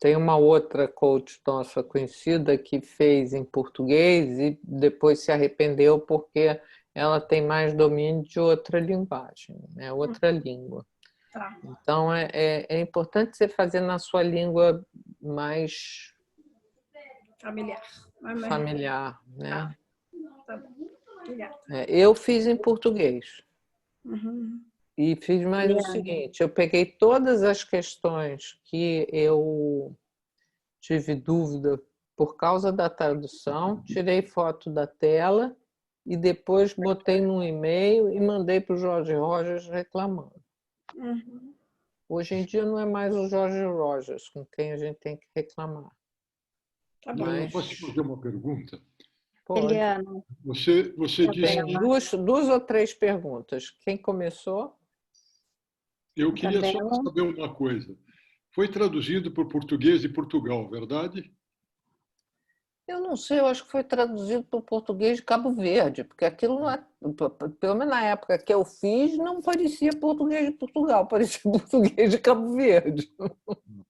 tem uma outra coach nossa conhecida que fez em português e depois se arrependeu porque ela tem mais domínio de outra linguagem, né? Outra língua. Tá. Então, é importante você fazer na sua língua mais familiar, né? Tá bom. Obrigada. Eu fiz em português. Uhum. E fiz mais o seguinte, eu peguei todas as questões que eu tive dúvida por causa da tradução, tirei foto da tela e depois botei num e-mail e mandei para o Jorge Rogers reclamando. Uhum. Hoje em dia não é mais o Jorge Rogers com quem a gente tem que reclamar. Tá bom. Mas... Posso te fazer uma pergunta? Pode. Eliana. Você disse... Tem duas ou três perguntas. Quem começou? Eu queria só saber uma coisa. Foi traduzido para o português de Portugal, verdade? Eu não sei, eu acho que foi traduzido para o português de Cabo Verde, porque aquilo não é, pelo menos na época que eu fiz, não parecia português de Portugal, parecia português de Cabo Verde.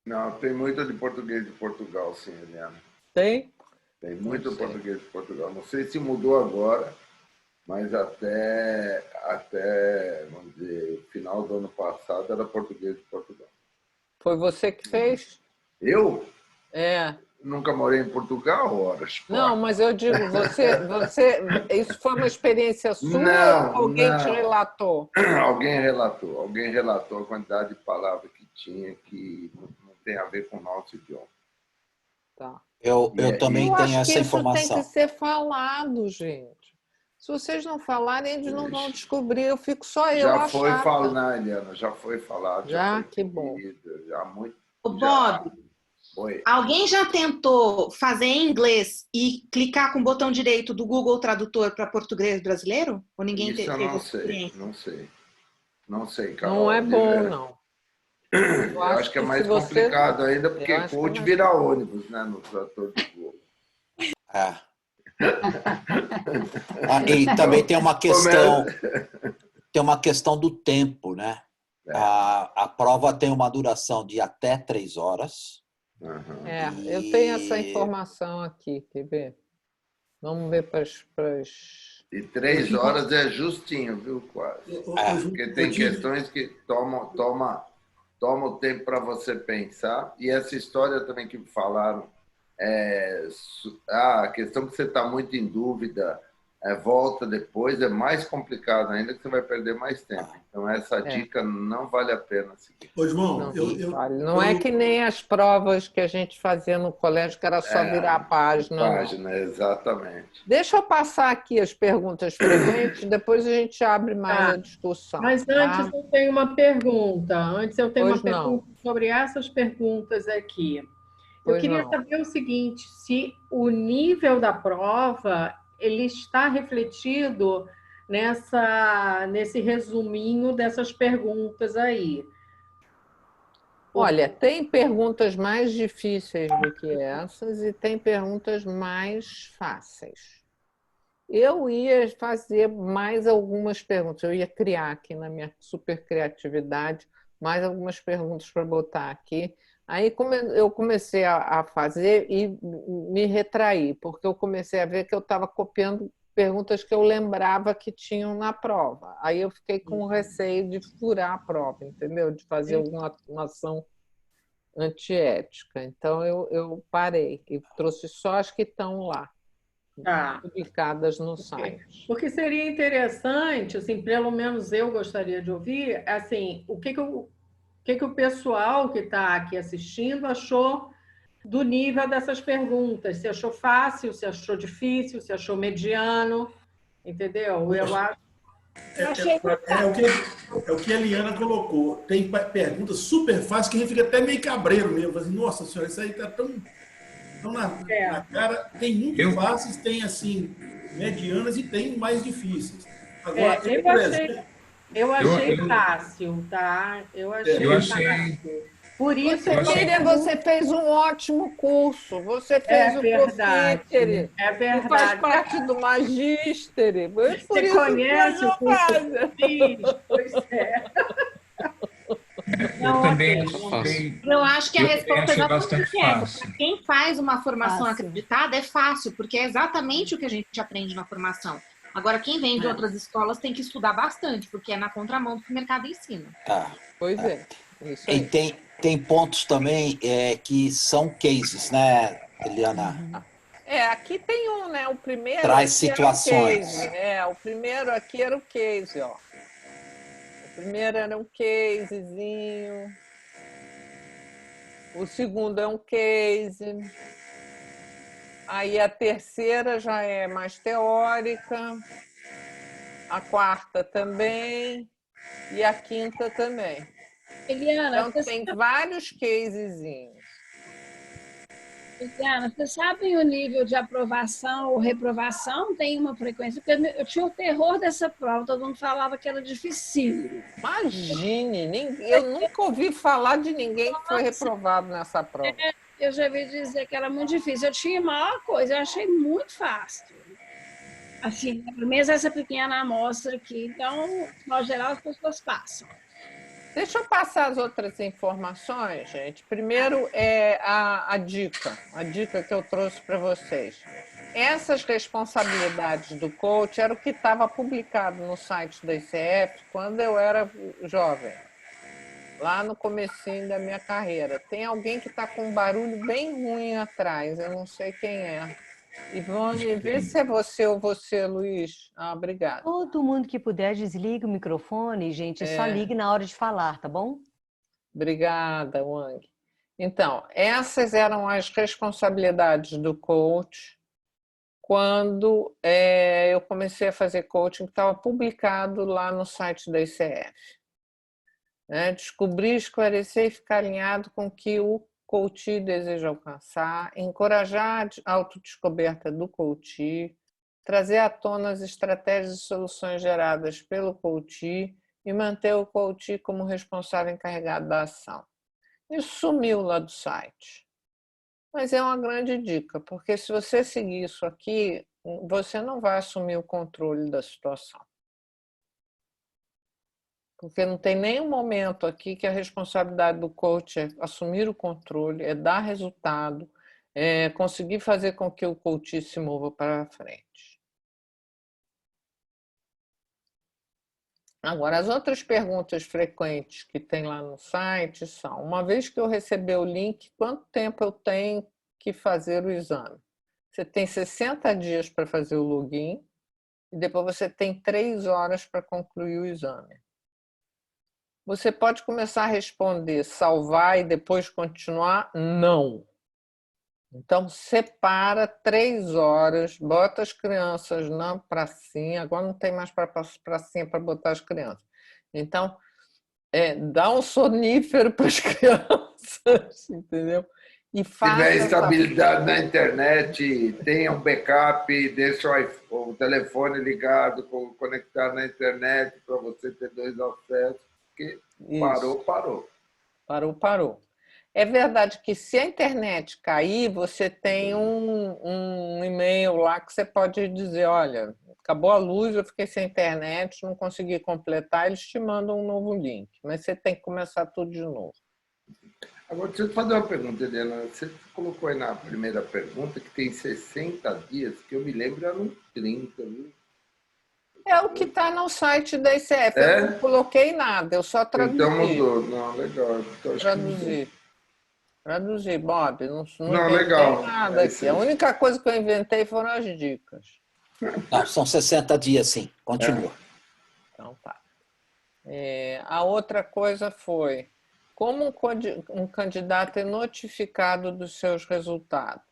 Não, tem muito de português de Portugal, sim, Eliana. Tem? Tem muito português de Portugal. Não sei se mudou agora, mas até vamos dizer, o final do ano passado era português de Portugal. Foi você que fez? Eu? É. Nunca morei em Portugal, horas. Não, mas eu digo, isso foi uma experiência sua não, ou alguém te relatou? Alguém relatou a quantidade de palavras que tinha que não tem a ver com o nosso idioma. Tá. Eu também tenho essa informação. Isso tem que ser falado, gente. Se vocês não falarem, eles não vão descobrir. Eu fico só eu já foi falado, Eliana, já foi falado. Já que bom. Já muito. Bob, Oi. Alguém já tentou fazer em inglês e clicar com o botão direito do Google Tradutor para português brasileiro? Ou ninguém Isso eu não sei, Carol. Não é bom, não. Eu acho que é mais complicado ainda, porque coach vira ônibus, né, no trator do Google. E também tem uma questão do tempo, né? A prova tem uma duração de até 3 horas. Eu tenho essa informação aqui, quer ver? Vamos ver para as... E 3 horas é justinho, viu, quase. Porque tem questões que tomam o tempo para você pensar. E essa história também que falaram, a questão que você está muito em dúvida, volta depois, é mais complicado ainda, que você vai perder mais tempo. Então, essa dica não vale a pena seguir. Ô, João, não é que nem as provas que a gente fazia no colégio, que era só virar a página. Exatamente. Deixa eu passar aqui as perguntas frequentes, depois a gente abre mais a discussão. Mas antes eu tenho uma pergunta. Sobre essas perguntas aqui. Eu queria saber o seguinte, se o nível da prova ele está refletido nesse resuminho dessas perguntas aí. Olha, tem perguntas mais difíceis do que essas e tem perguntas mais fáceis. Eu ia fazer mais algumas perguntas, eu ia criar aqui na minha super criatividade mais algumas perguntas para botar aqui. Aí eu comecei a fazer e me retraí, porque eu comecei a ver que eu estava copiando perguntas que eu lembrava que tinham na prova. Aí eu fiquei com receio de furar a prova, entendeu? De fazer alguma ação antiética. Então eu parei e trouxe só as que estão lá. Publicadas no site. Porque seria interessante, assim, pelo menos eu gostaria de ouvir, assim, o que o pessoal que está aqui assistindo achou do nível dessas perguntas. Se achou fácil, se achou difícil, se achou mediano, entendeu? Eu acho. É o que a Eliana colocou. Tem perguntas super fáceis que a gente fica até meio cabreiro mesmo. Assim, nossa senhora, isso aí está tão na cara. Tem muito fáceis, tem assim, medianas e tem mais difíceis. Agora, eu achei fácil, tá? Eu achei fácil. Por isso, Miriam, você fez um ótimo curso. Você fez o Profítere. É verdade. Faz parte do Magístere. Você conhece o curso? Pois é. Eu também eu acho que a resposta é exatamente essa. Para quem faz uma formação acreditada é fácil, porque é exatamente o que a gente aprende na formação. Agora, quem vem de outras escolas tem que estudar bastante, porque é na contramão do que o mercado ensina. Pois é. Isso e tem pontos também que são cases, né, Eliana? Aqui tem um, né? O primeiro. Traz situações. O primeiro aqui era o case, ó. O primeiro era um casezinho. O segundo é um case. Aí a terceira já é mais teórica. A quarta também. E a quinta também. Eliana, então tem vários casezinhos. Eliana, vocês sabem o nível de aprovação ou reprovação? Tem uma frequência? Porque eu tinha o terror dessa prova, todo mundo falava que era difícil. Imagine, eu nunca ouvi falar de ninguém que foi reprovado nessa prova. Eu já ouvi dizer que era muito difícil. Eu tinha a maior coisa, eu achei muito fácil. Assim, pelo menos essa pequena amostra aqui. Então, no geral, as pessoas passam. Deixa eu passar as outras informações, gente. Primeiro é a dica que eu trouxe para vocês. Essas responsabilidades do coach era o que estava publicado no site da ICF quando eu era jovem, lá no comecinho da minha carreira. Tem alguém que está com um barulho bem ruim atrás, eu não sei quem é. Ivone, vê se é você ou você, Luiz. Obrigada. Todo mundo que puder, desliga o microfone, gente. Só ligue na hora de falar, tá bom? Obrigada, Wang. Então, essas eram as responsabilidades do coach quando eu comecei a fazer coaching, que estava publicado lá no site da ICF. Descobrir, esclarecer e ficar alinhado com o que o coach deseja alcançar, encorajar a autodescoberta do coach, trazer à tona as estratégias e soluções geradas pelo coach e manter o coach como responsável encarregado da ação. Isso sumiu lá do site. Mas é uma grande dica, porque se você seguir isso aqui, você não vai assumir o controle da situação. Porque não tem nenhum momento aqui que a responsabilidade do coach é assumir o controle, é dar resultado, é conseguir fazer com que o coach se mova para frente. Agora, as outras perguntas frequentes que tem lá no site são: uma vez que eu receber o link, quanto tempo eu tenho que fazer o exame? Você tem 60 dias para fazer o login e depois você tem 3 horas para concluir o exame. Você pode começar a responder, salvar e depois continuar? Não. Então, separa 3 horas, bota as crianças na pracinha. Agora não tem mais pracinha para botar as crianças. Então, dá um sonífero para as crianças, entendeu? E se tiver estabilidade na internet, tenha um backup, deixa o telefone ligado, conectado na internet para você ter 2 acessos. Porque parou. É verdade que se a internet cair, você tem um e-mail lá que você pode dizer, olha, acabou a luz, eu fiquei sem internet, não consegui completar, eles te mandam um novo link. Mas você tem que começar tudo de novo. Agora, deixa eu te fazer uma pergunta, Helena. Você colocou aí na primeira pergunta que tem 60 dias, que eu me lembro eram 30, viu? É o que está no site da ICF. Eu não coloquei nada, eu só traduzi. Então mudou. Não, legal. Então, Traduzi, Bob. Não inventei legal. Nada aqui. A única coisa que eu inventei foram as dicas. Não, são 60 dias, sim. Continua. Então tá. A outra coisa foi como um candidato é notificado dos seus resultados.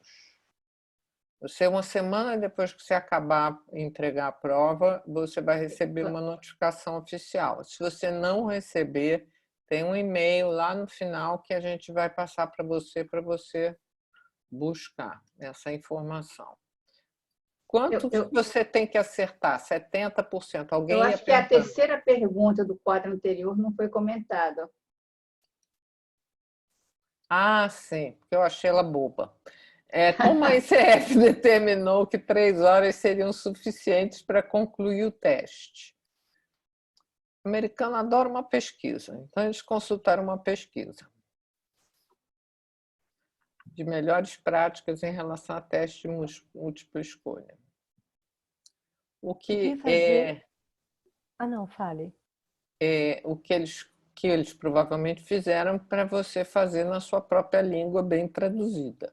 Você, uma semana depois que você acabar de entregar a prova, você vai receber uma notificação oficial. Se você não receber, tem um e-mail lá no final que a gente vai passar para você buscar essa informação. Quanto você tem que acertar? 70%. Alguém eu acho que a terceira pergunta do quadro anterior não foi comentada. Ah, sim, porque eu achei ela boba. Como a ICF determinou que 3 horas seriam suficientes para concluir o teste? O americano adora uma pesquisa, então eles consultaram uma pesquisa de melhores práticas em relação a teste de múltipla escolha. O que não, fale. O que eles provavelmente fizeram para você fazer na sua própria língua bem traduzida.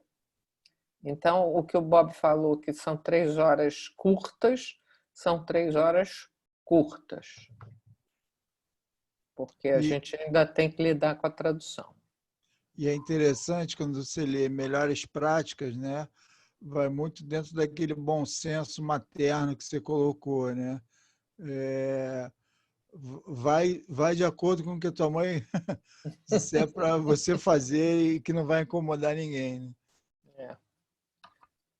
Então, o que o Bob falou, que são 3 horas curtas, são 3 horas curtas. Porque a gente ainda tem que lidar com a tradução. E é interessante quando você lê melhores práticas, né? Vai muito dentro daquele bom senso materno que você colocou, né? Vai de acordo com o que a tua mãe disser para você fazer e que não vai incomodar ninguém, né?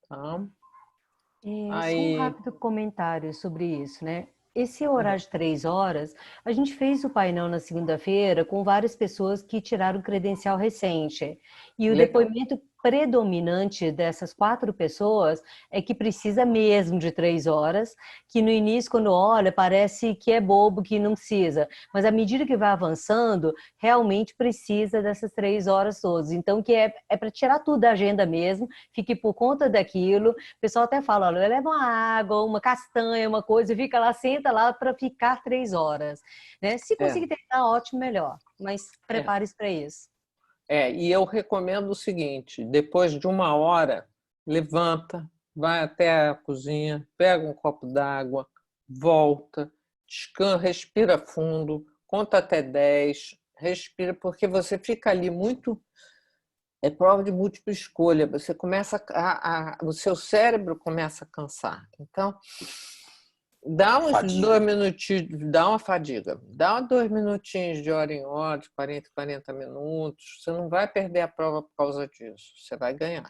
Só um rápido comentário sobre isso, né? Esse horário de 3 horas, a gente fez o painel na segunda-feira com várias pessoas que tiraram credencial recente. E o depoimento predominante dessas 4 pessoas é que precisa mesmo de 3 horas, que no início, quando olha, parece que é bobo, que não precisa. Mas à medida que vai avançando, realmente precisa dessas 3 horas todas. Então, que é para tirar tudo da agenda mesmo, fique por conta daquilo. O pessoal até fala, olha, leva uma água, uma castanha, uma coisa, e fica lá, senta lá para ficar 3 horas. Né? Se conseguir terminar, ótimo, melhor. Mas prepare-se para isso. E eu recomendo o seguinte, depois de 1 hora, levanta, vai até a cozinha, pega um copo d'água, volta, descansa, respira fundo, conta até 10, respira, porque você fica ali muito... É prova de múltipla escolha, você começa o seu cérebro começa a cansar. Então, dá uns 2 minutinhos, dá uma fadiga, dá 2 minutinhos de hora em hora, de 40 minutos, você não vai perder a prova por causa disso, você vai ganhar.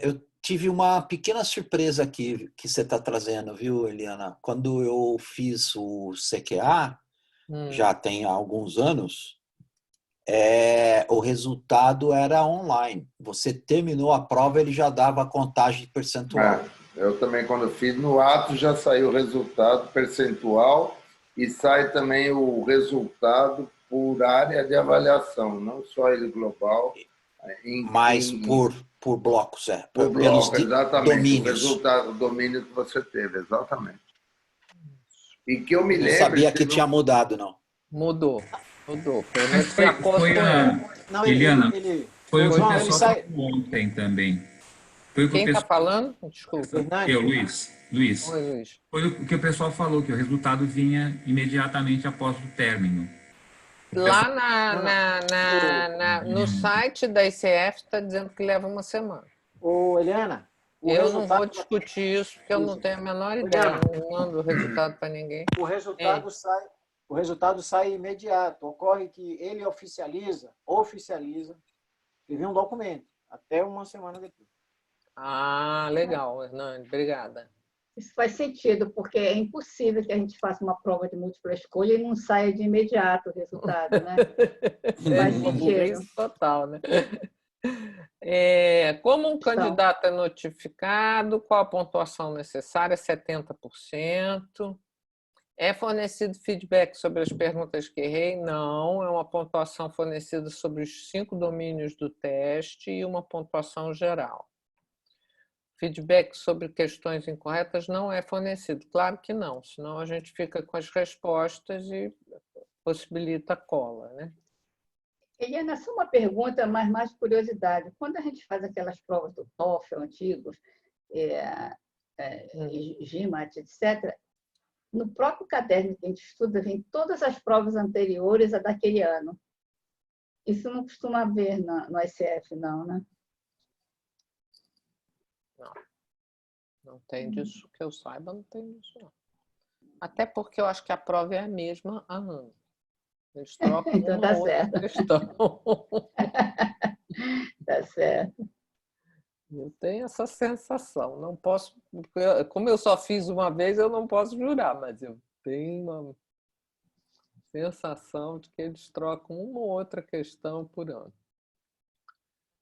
Eu tive uma pequena surpresa aqui que você está trazendo, viu, Eliana? Quando eu fiz o CQA, já tem alguns anos, o resultado era online. Você terminou a prova, ele já dava a contagem percentual. Eu também, quando fiz, no ato já saiu o resultado percentual e sai também o resultado por área de avaliação, não só ele global. Mas por blocos, por blocos, exatamente. Domínios. O resultado, o domínio que você teve, exatamente. E que eu me lembro... Não sabia que tinha mudado, não. Mudou. Eliana, foi o que o pessoal falou ontem também. Quem está falando? Desculpa. Luiz. Oi, Luiz. Foi o que o pessoal falou, que o resultado vinha imediatamente após o término. Lá no site da ICF está dizendo que leva 1 semana. Ô, Eliana, eu não vou discutir isso, porque eu não tenho a menor ideia. Eu não mando o resultado para ninguém. O resultado sai imediato. Ocorre que ele oficializa, e vem um documento, até 1 semana depois. Ah, legal, Hernani, obrigada. Isso faz sentido, porque é impossível que a gente faça uma prova de múltipla escolha e não saia de imediato o resultado, né? Faz sentido. Total, né? Como um candidato é notificado, qual a pontuação necessária? 70%. É fornecido feedback sobre as perguntas que errei? Não, é uma pontuação fornecida sobre os 5 domínios do teste e uma pontuação geral. Feedback sobre questões incorretas não é fornecido. Claro que não, senão a gente fica com as respostas e possibilita a cola, né? Eliana, só uma pergunta, mas mais curiosidade. Quando a gente faz aquelas provas do TOEFL antigos, GMAT, etc., no próprio caderno que a gente estuda, vem todas as provas anteriores a daquele ano. Isso não costuma haver no ICF, não, né? Não tem disso, que eu saiba, não tem disso, não. Até porque eu acho que a prova é a mesma há anos. Eles trocam então uma outra questão. Tá certo. Eu tenho essa sensação. Não posso, como eu só fiz uma vez, eu não posso jurar, mas eu tenho uma sensação de que eles trocam uma ou outra questão por ano.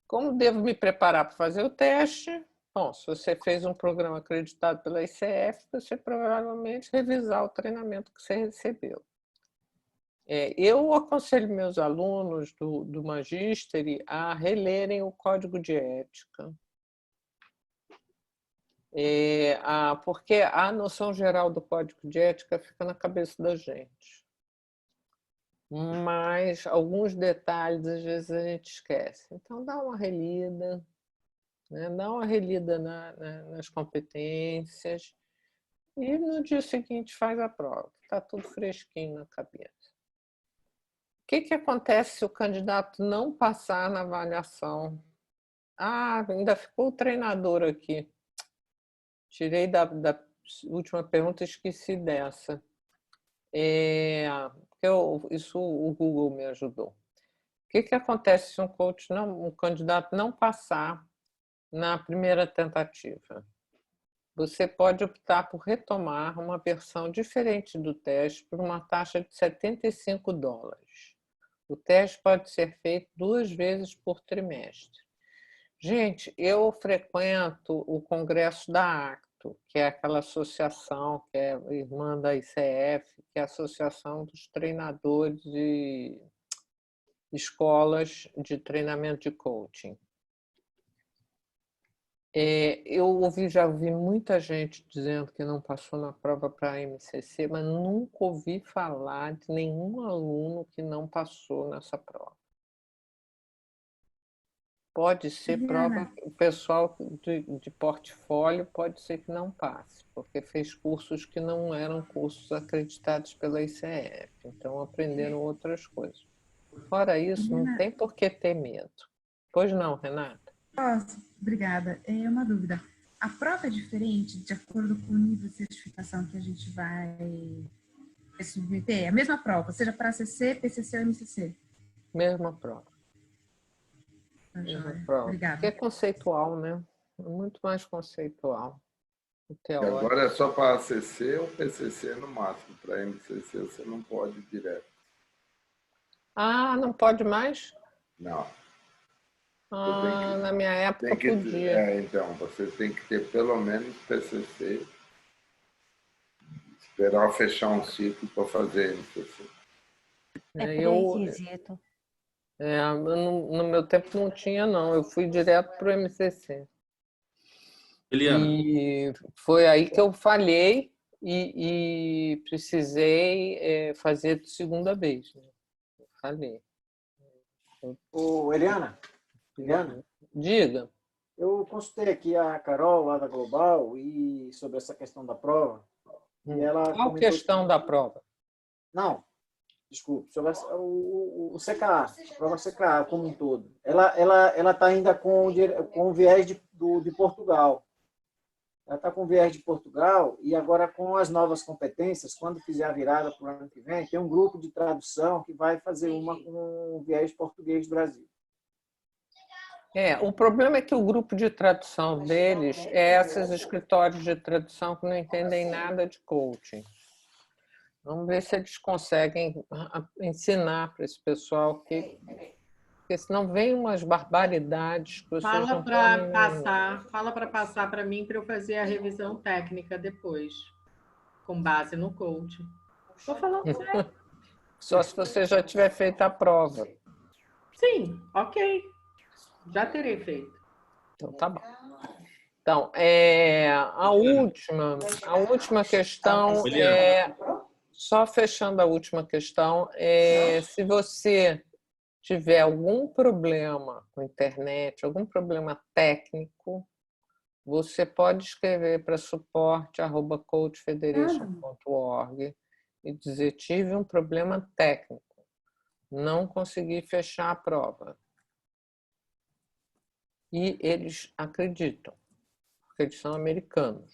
Como devo me preparar para fazer o teste? Bom, se você fez um programa acreditado pela ICF, você provavelmente revisar o treinamento que você recebeu. Eu aconselho meus alunos do Magíster a relerem o Código de Ética, porque a noção geral do Código de Ética fica na cabeça da gente. Mas alguns detalhes, às vezes, a gente esquece. Então, dá uma relida, né? Dá uma relida nas competências e no dia seguinte faz a prova. Está tudo fresquinho na cabeça. O que acontece se o candidato não passar na avaliação? Ainda ficou o treinador aqui. Tirei da última pergunta e esqueci dessa. Isso o Google me ajudou. O que acontece se um candidato não passar na primeira tentativa? Você pode optar por retomar uma versão diferente do teste por uma taxa de $75. O teste pode ser feito 2 vezes por trimestre. Gente, eu frequento o congresso da ACTO, que é aquela associação que é irmã da ICF, que é a Associação dos Treinadores de Escolas de Treinamento de Coaching. Já ouvi muita gente dizendo que não passou na prova para a MCC, mas nunca ouvi falar de nenhum aluno que não passou nessa prova. Pode ser prova, o pessoal de portfólio pode ser que não passe, porque fez cursos que não eram cursos acreditados pela ICF, então aprenderam outras coisas. Fora isso, não tem por que ter medo. Pois não, Renata? Posso? Obrigada. É uma dúvida. A prova é diferente de acordo com o nível de certificação que a gente vai submeter? É a mesma prova, seja para ACC, PCC ou MCC? Mesma prova. Obrigada. Porque é conceitual, né? É muito mais conceitual. E agora é só para ACC ou PCC no máximo. Para MCC você não pode ir direto. Não pode mais? Não. Na minha época podia. Então, você tem que ter pelo menos PCC, esperar fechar um ciclo para fazer MCC. Pré-requisito. No meu tempo não tinha, não. Eu fui direto para o MCC. Eliana. E foi aí que eu falhei e precisei fazer de segunda vez. Né? Falhei. Eliana? Diga. Eu consultei aqui a Carol, lá da Global, e sobre essa questão da prova. E ela Qual questão da prova? Não, desculpe, sobre o CKA, a prova CKA como um todo. Ela está ainda com o viés de Portugal. Ela está com o viés de Portugal e agora com as novas competências, quando fizer a virada para o ano que vem, tem um grupo de tradução que vai fazer uma com o viés português do Brasil. O problema é que o grupo de tradução deles é esses escritórios de tradução que não entendem nada de coaching. Vamos ver se eles conseguem ensinar para esse pessoal que Porque senão vem umas barbaridades que vocês não podem... Fala para passar para mim para eu fazer a revisão técnica depois, com base no coach. Estou falando sério. Só se você já tiver feito a prova. Sim, ok. Já terei feito. Então, tá bom. Então, a última questão é... Só fechando a última questão, se você tiver algum problema com a internet, algum problema técnico, você pode escrever para suporte@coachfederation.org e dizer: tive um problema técnico, não consegui fechar a prova. E eles acreditam, porque eles são americanos.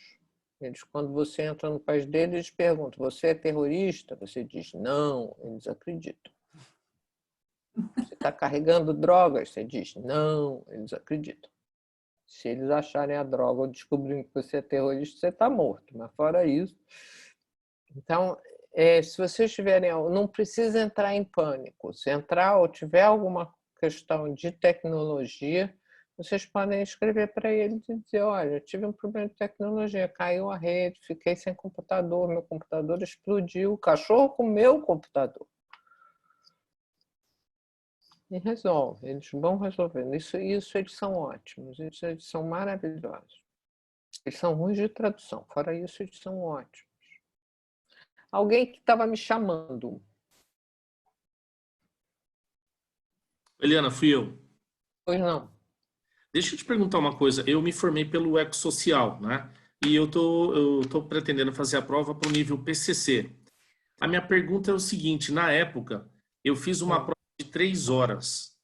Eles, quando você entra no país deles, eles perguntam: você é terrorista? Você diz não, eles acreditam. Você está carregando drogas? Você diz não, eles acreditam. Se eles acharem a droga ou descobrirem que você é terrorista, você está morto. Mas fora isso... Então, se vocês tiverem... Não precisa entrar em pânico. Se entrar ou tiver alguma questão de tecnologia, vocês podem escrever para eles e dizer: olha, eu tive um problema de tecnologia, caiu a rede, fiquei sem computador, meu computador explodiu, o cachorro comeu o computador. E resolve, eles vão resolvendo. Isso eles são ótimos, eles são maravilhosos. Eles são ruins de tradução, fora isso eles são ótimos. Alguém que estava me chamando. Eliana, fui eu. Pois não. Deixa eu te perguntar uma coisa. Eu me formei pelo Ecosocial, né? E eu tô pretendendo fazer a prova para o nível PCC. A minha pergunta é o seguinte: na época, eu fiz uma prova de 3 horas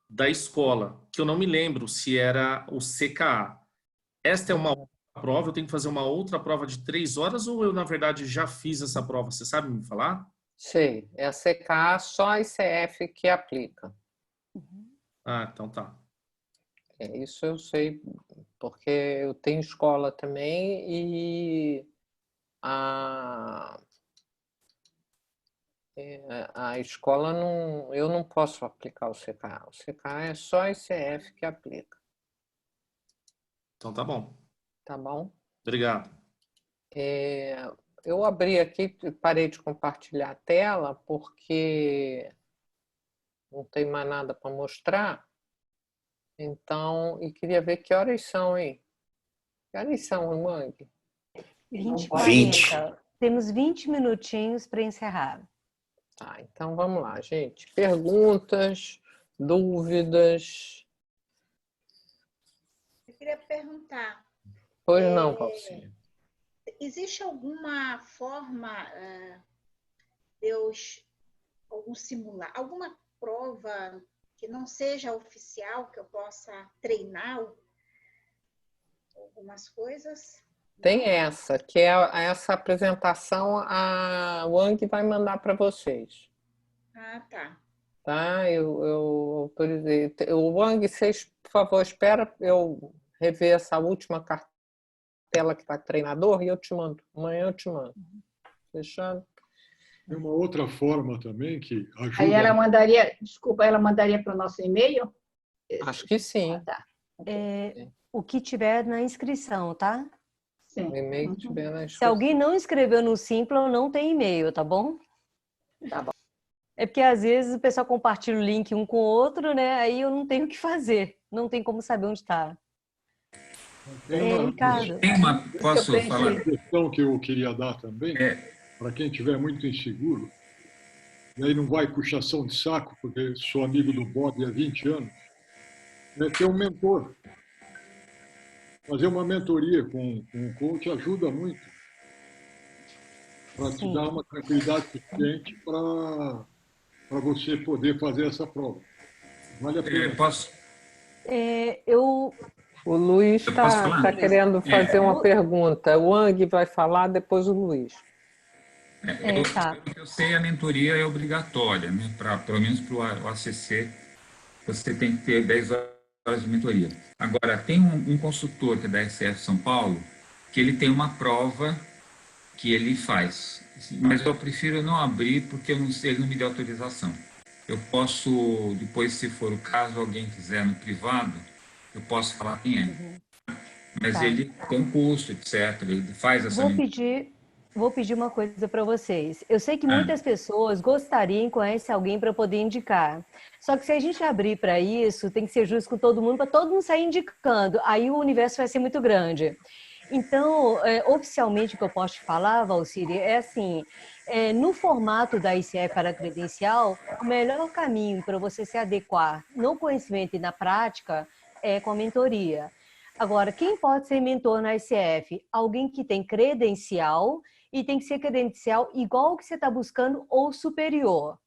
da escola, que eu não me lembro se era o CKA. Esta é uma outra prova? Eu tenho que fazer uma outra prova de 3 horas ou eu, na verdade, já fiz essa prova? Você sabe me falar? Sei. É a CKA, só a ICF que aplica. Ah, então tá. Isso eu sei, porque eu tenho escola também e a escola não... Eu não posso aplicar o CKA. O CKA é só a ICF que aplica. Então tá bom. Tá bom? Obrigado. Eu abri aqui, parei de compartilhar a tela porque não tem mais nada para mostrar. Então, e queria ver que horas são, hein? Que horas são, Mangue? 20. Temos 20 minutinhos para encerrar. Tá, então vamos lá, gente. Perguntas, dúvidas? Eu queria perguntar. Pois não, Calcinha. Existe alguma forma algum simular, alguma prova que não seja oficial, que eu possa treinar algumas coisas? Tem essa, que é essa apresentação, a Wang vai mandar para vocês. Ah, tá. Tá? Eu autorizei. O Wang, vocês, por favor, espera eu rever essa última cartela que está treinador e eu te mando. Amanhã eu te mando. Fechado? Tem uma outra forma também que ajuda... Aí ela mandaria, desculpa, ela mandaria para o nosso e-mail? Acho que sim. Ah, tá. O que tiver na inscrição, tá? Sim. O e-mail que tiver na inscrição. Se alguém não escreveu no Simplon, não tem e-mail, tá bom? Tá bom. É porque às vezes o pessoal compartilha o link um com o outro, né? Aí eu não tenho o que fazer. Não tem como saber onde está. Ricardo. Posso falar? A questão que eu queria dar também, para quem estiver muito inseguro, e aí não vai puxação de saco, porque sou amigo do Bob há 20 anos, é ter um mentor. Fazer uma mentoria com o coach ajuda muito para te dar uma tranquilidade suficiente para você poder fazer essa prova. Vale a pena. Posso? O Luiz está querendo fazer uma pergunta. O Wang vai falar, depois o Luiz. Eu sei, a mentoria é obrigatória, né? Pelo menos para o ACC, você tem que ter 10 horas de mentoria. Agora, tem um consultor que é da SF São Paulo, que ele tem uma prova que ele faz. Mas eu prefiro não abrir porque eu não sei, ele não me deu autorização. eu posso, depois, se for o caso, alguém quiser no privado, eu posso falar quem é. Mas Tá. ele tem um custo, etc. Ele faz essa... Vou pedir uma coisa para vocês. Eu sei que muitas pessoas gostariam e conhecem alguém para poder indicar. Só que se a gente abrir para isso, tem que ser justo com todo mundo, para todo mundo sair indicando. Aí o universo vai ser muito grande. Então, oficialmente, o que eu posso te falar, Valcíria, é assim, no formato da ICF para credencial, o melhor caminho para você se adequar no conhecimento e na prática é com a mentoria. Agora, quem pode ser mentor na ICF? Alguém que tem credencial e tem que ser credencial igual o que você está buscando ou superior.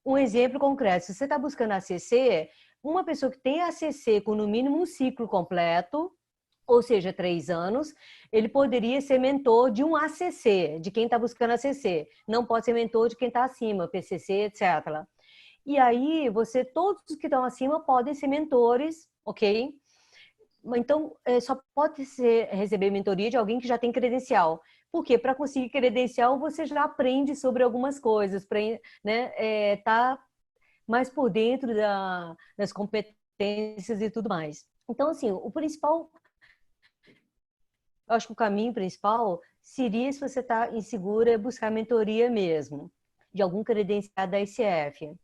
Um exemplo concreto, se você está buscando ACC, uma pessoa que tem ACC com no mínimo um ciclo completo, ou seja, 3 anos, ele poderia ser mentor de um ACC, de quem está buscando ACC. Não pode ser mentor de quem está acima, PCC, etc. E aí, todos os que estão acima podem ser mentores, ok? Então, só pode receber mentoria de alguém que já tem credencial. Por quê? Para conseguir credencial, você já aprende sobre algumas coisas, para tá mais por dentro das competências e tudo mais. Então, assim, eu acho que o caminho principal seria, se você está insegura, buscar mentoria mesmo, de algum credenciado da ICF.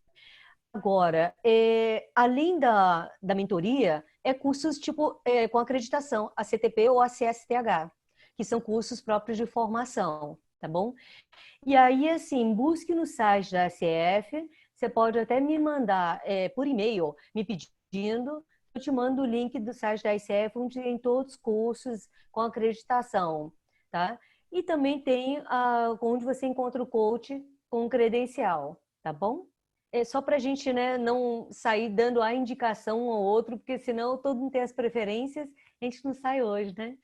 Agora, além da mentoria, cursos tipo com acreditação, a CTP ou a CSTH, que são cursos próprios de formação, tá bom? E aí, assim, busque no site da ICF, você pode até me mandar por e-mail, me pedindo, eu te mando o link do site da ICF, onde tem todos os cursos com acreditação, tá? E também tem onde você encontra o coach com credencial, tá bom? É só para a gente, né, não sair dando a indicação um ao outro, porque senão todo mundo tem as preferências, a gente não sai hoje, né?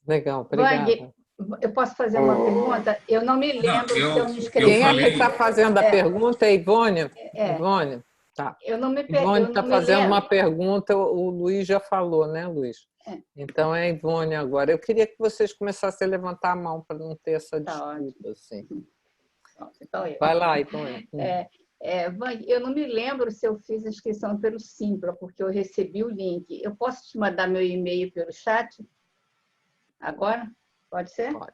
Legal, obrigada. Wang, eu posso fazer uma pergunta? Eu não me lembro se eu me inscrevi. Quem é que está fazendo a pergunta? É Ivone? Ivone? Tá. Ivone está fazendo uma pergunta, o Luiz já falou, né, Luiz? Então é a Ivone agora. Eu queria que vocês começassem a levantar a mão para não ter essa disputa. Assim. Então, vai lá, Ivone. Eu não me lembro se eu fiz a inscrição pelo Simpla, porque eu recebi o link. Eu posso te mandar meu e-mail pelo chat? Agora? Pode ser? Pode.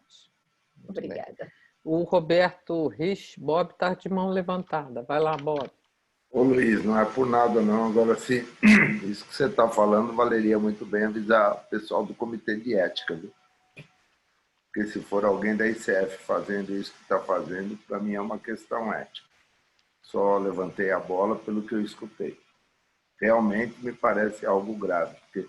Obrigada. O Roberto Rich, Bob, está de mão levantada. Vai lá, Bob. Ô Luiz, não é por nada não. Agora, se isso que você está falando, valeria muito bem avisar o pessoal do Comitê de Ética, viu? Porque se for alguém da ICF fazendo isso que está fazendo, para mim é uma questão ética. Só levantei a bola pelo que eu escutei. Realmente me parece algo grave, porque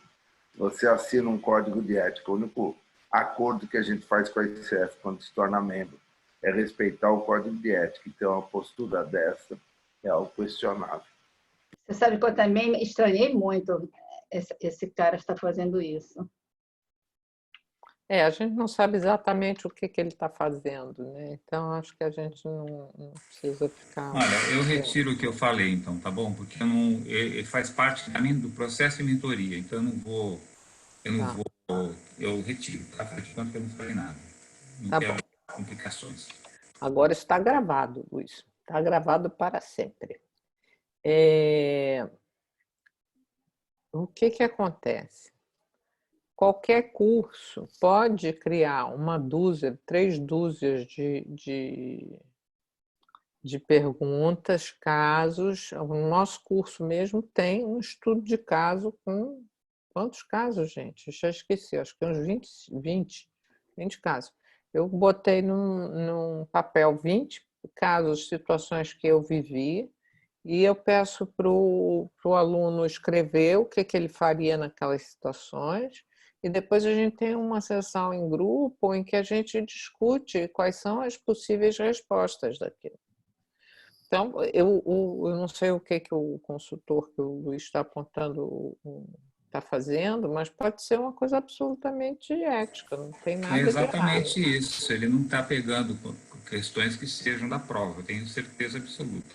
você assina um código de ética, o único acordo que a gente faz com a ICF quando se torna membro é respeitar o código de ética. Então, uma postura dessa é algo questionável. Você sabe que eu também estranhei muito esse cara está fazendo isso. A gente não sabe exatamente o que ele está fazendo, né? Então, acho que a gente não precisa ficar... Olha, eu retiro o que eu falei, então, tá bom? Porque ele faz parte do processo de mentoria, então eu retiro, tá? Por enquanto que eu não falei nada. Não quero complicações. Agora está gravado, Luiz. Está gravado para sempre. O que acontece? Qualquer curso pode criar 3 dúzias de perguntas, casos. O nosso curso mesmo tem um estudo de caso com... Quantos casos, gente? Eu já esqueci, acho que uns 20 casos. Eu botei num papel 20 casos, situações que eu vivi, e eu peço para o aluno escrever o que ele faria naquelas situações, e depois a gente tem uma sessão em grupo em que a gente discute quais são as possíveis respostas daquilo. Então, eu não sei o que o consultor que o Luiz está apontando está fazendo, mas pode ser uma coisa absolutamente ética, não tem nada de errado. É exatamente isso, ele não está pegando questões que sejam da prova, eu tenho certeza absoluta.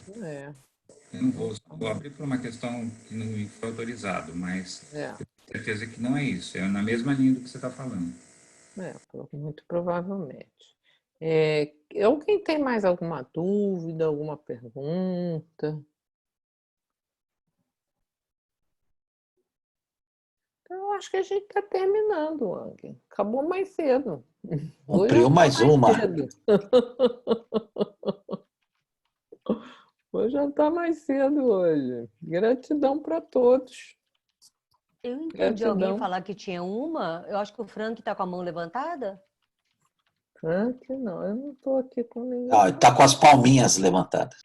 Eu não vou abrir por uma questão que não me foi autorizado, mas tenho certeza que não é isso, é na mesma linha do que você está falando. Muito provavelmente. Alguém tem mais alguma dúvida, alguma pergunta? Então, acho que a gente está terminando, Wang. Acabou mais cedo. Cumpriu mais uma. Vou jantar mais cedo hoje. Gratidão para todos. Eu entendi alguém falar que tinha uma. Eu acho que o Frank está com a mão levantada. Frank, não, eu não estou aqui com ninguém. Não, ele está com as palminhas levantadas.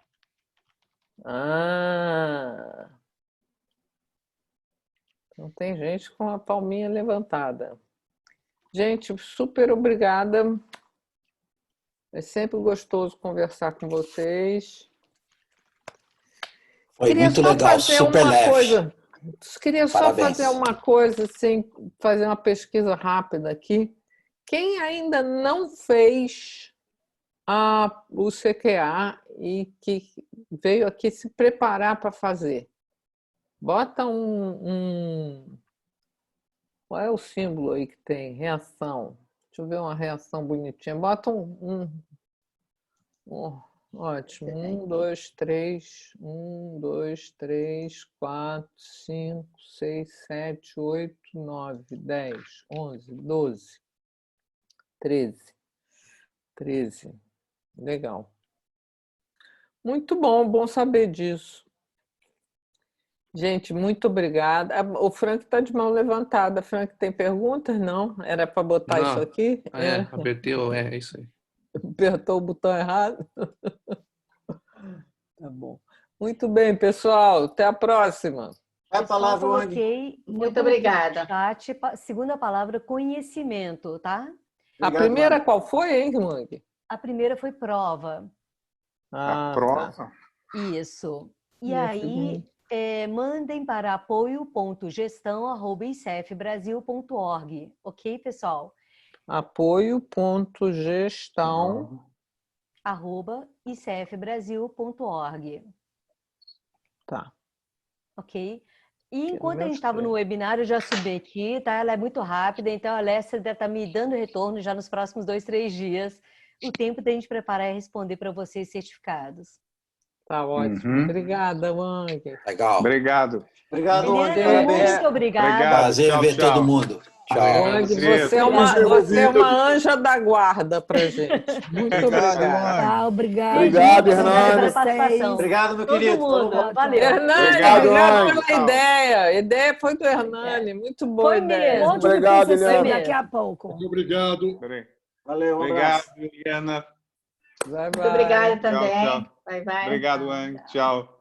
Ah. Então tem gente com a palminha levantada. Gente, super obrigada. É sempre gostoso conversar com vocês. Foi muito legal, super leve. Queria só fazer uma coisa, assim, fazer uma pesquisa rápida aqui. Quem ainda não fez o CQA e que veio aqui se preparar para fazer, bota qual é o símbolo aí que tem? Reação. Deixa eu ver uma reação bonitinha. Bota ótimo. 1, 2, 3, 1, 2, 3, 4, 5, 6, 7, 8, 9, 10, 11, 12, 13. Legal. Muito bom saber disso. Gente, muito obrigada. O Frank está de mão levantada. Frank, tem perguntas? Não? Era para botar isso aqui? Apertou, é isso aí. Apertou o botão errado? Tá bom. Muito bem, pessoal. Até a próxima. A palavra, Wang. Muito obrigada. Chat, segunda palavra, conhecimento, tá? Obrigado, a primeira Wang. Qual foi, hein, Wang? A primeira foi prova. A prova? Tá. Isso. E aí, mandem para apoio.gestão@icfbrasil.org. Ok, pessoal? apoio.gestão@icfbrasil.org. Tá. Ok? E enquanto a gente estava no webinar, eu já subi aqui, tá? Ela é muito rápida, então a Alessia deve estar me dando retorno já nos próximos 2, 3 dias. O tempo da gente preparar e responder para vocês certificados. Tá ótimo. Obrigada, Wang. Legal. Obrigado. Obrigado, Wang. Muito obrigada. Prazer ver todo mundo. Tchau. Wang, você é uma anja da guarda pra gente. Muito obrigada. Obrigado. Obrigado, Hernani. Obrigado, meu querido. Valeu. Hernani, obrigado pela ideia. A ideia foi do Hernani. Muito boa ideia. Obrigado, Eliana. Daqui a pouco. Muito obrigado. Valeu, obrigado, Eliana. Bye, bye. Muito obrigada também. Tchau. Bye, bye. Obrigado, Wang. Tchau.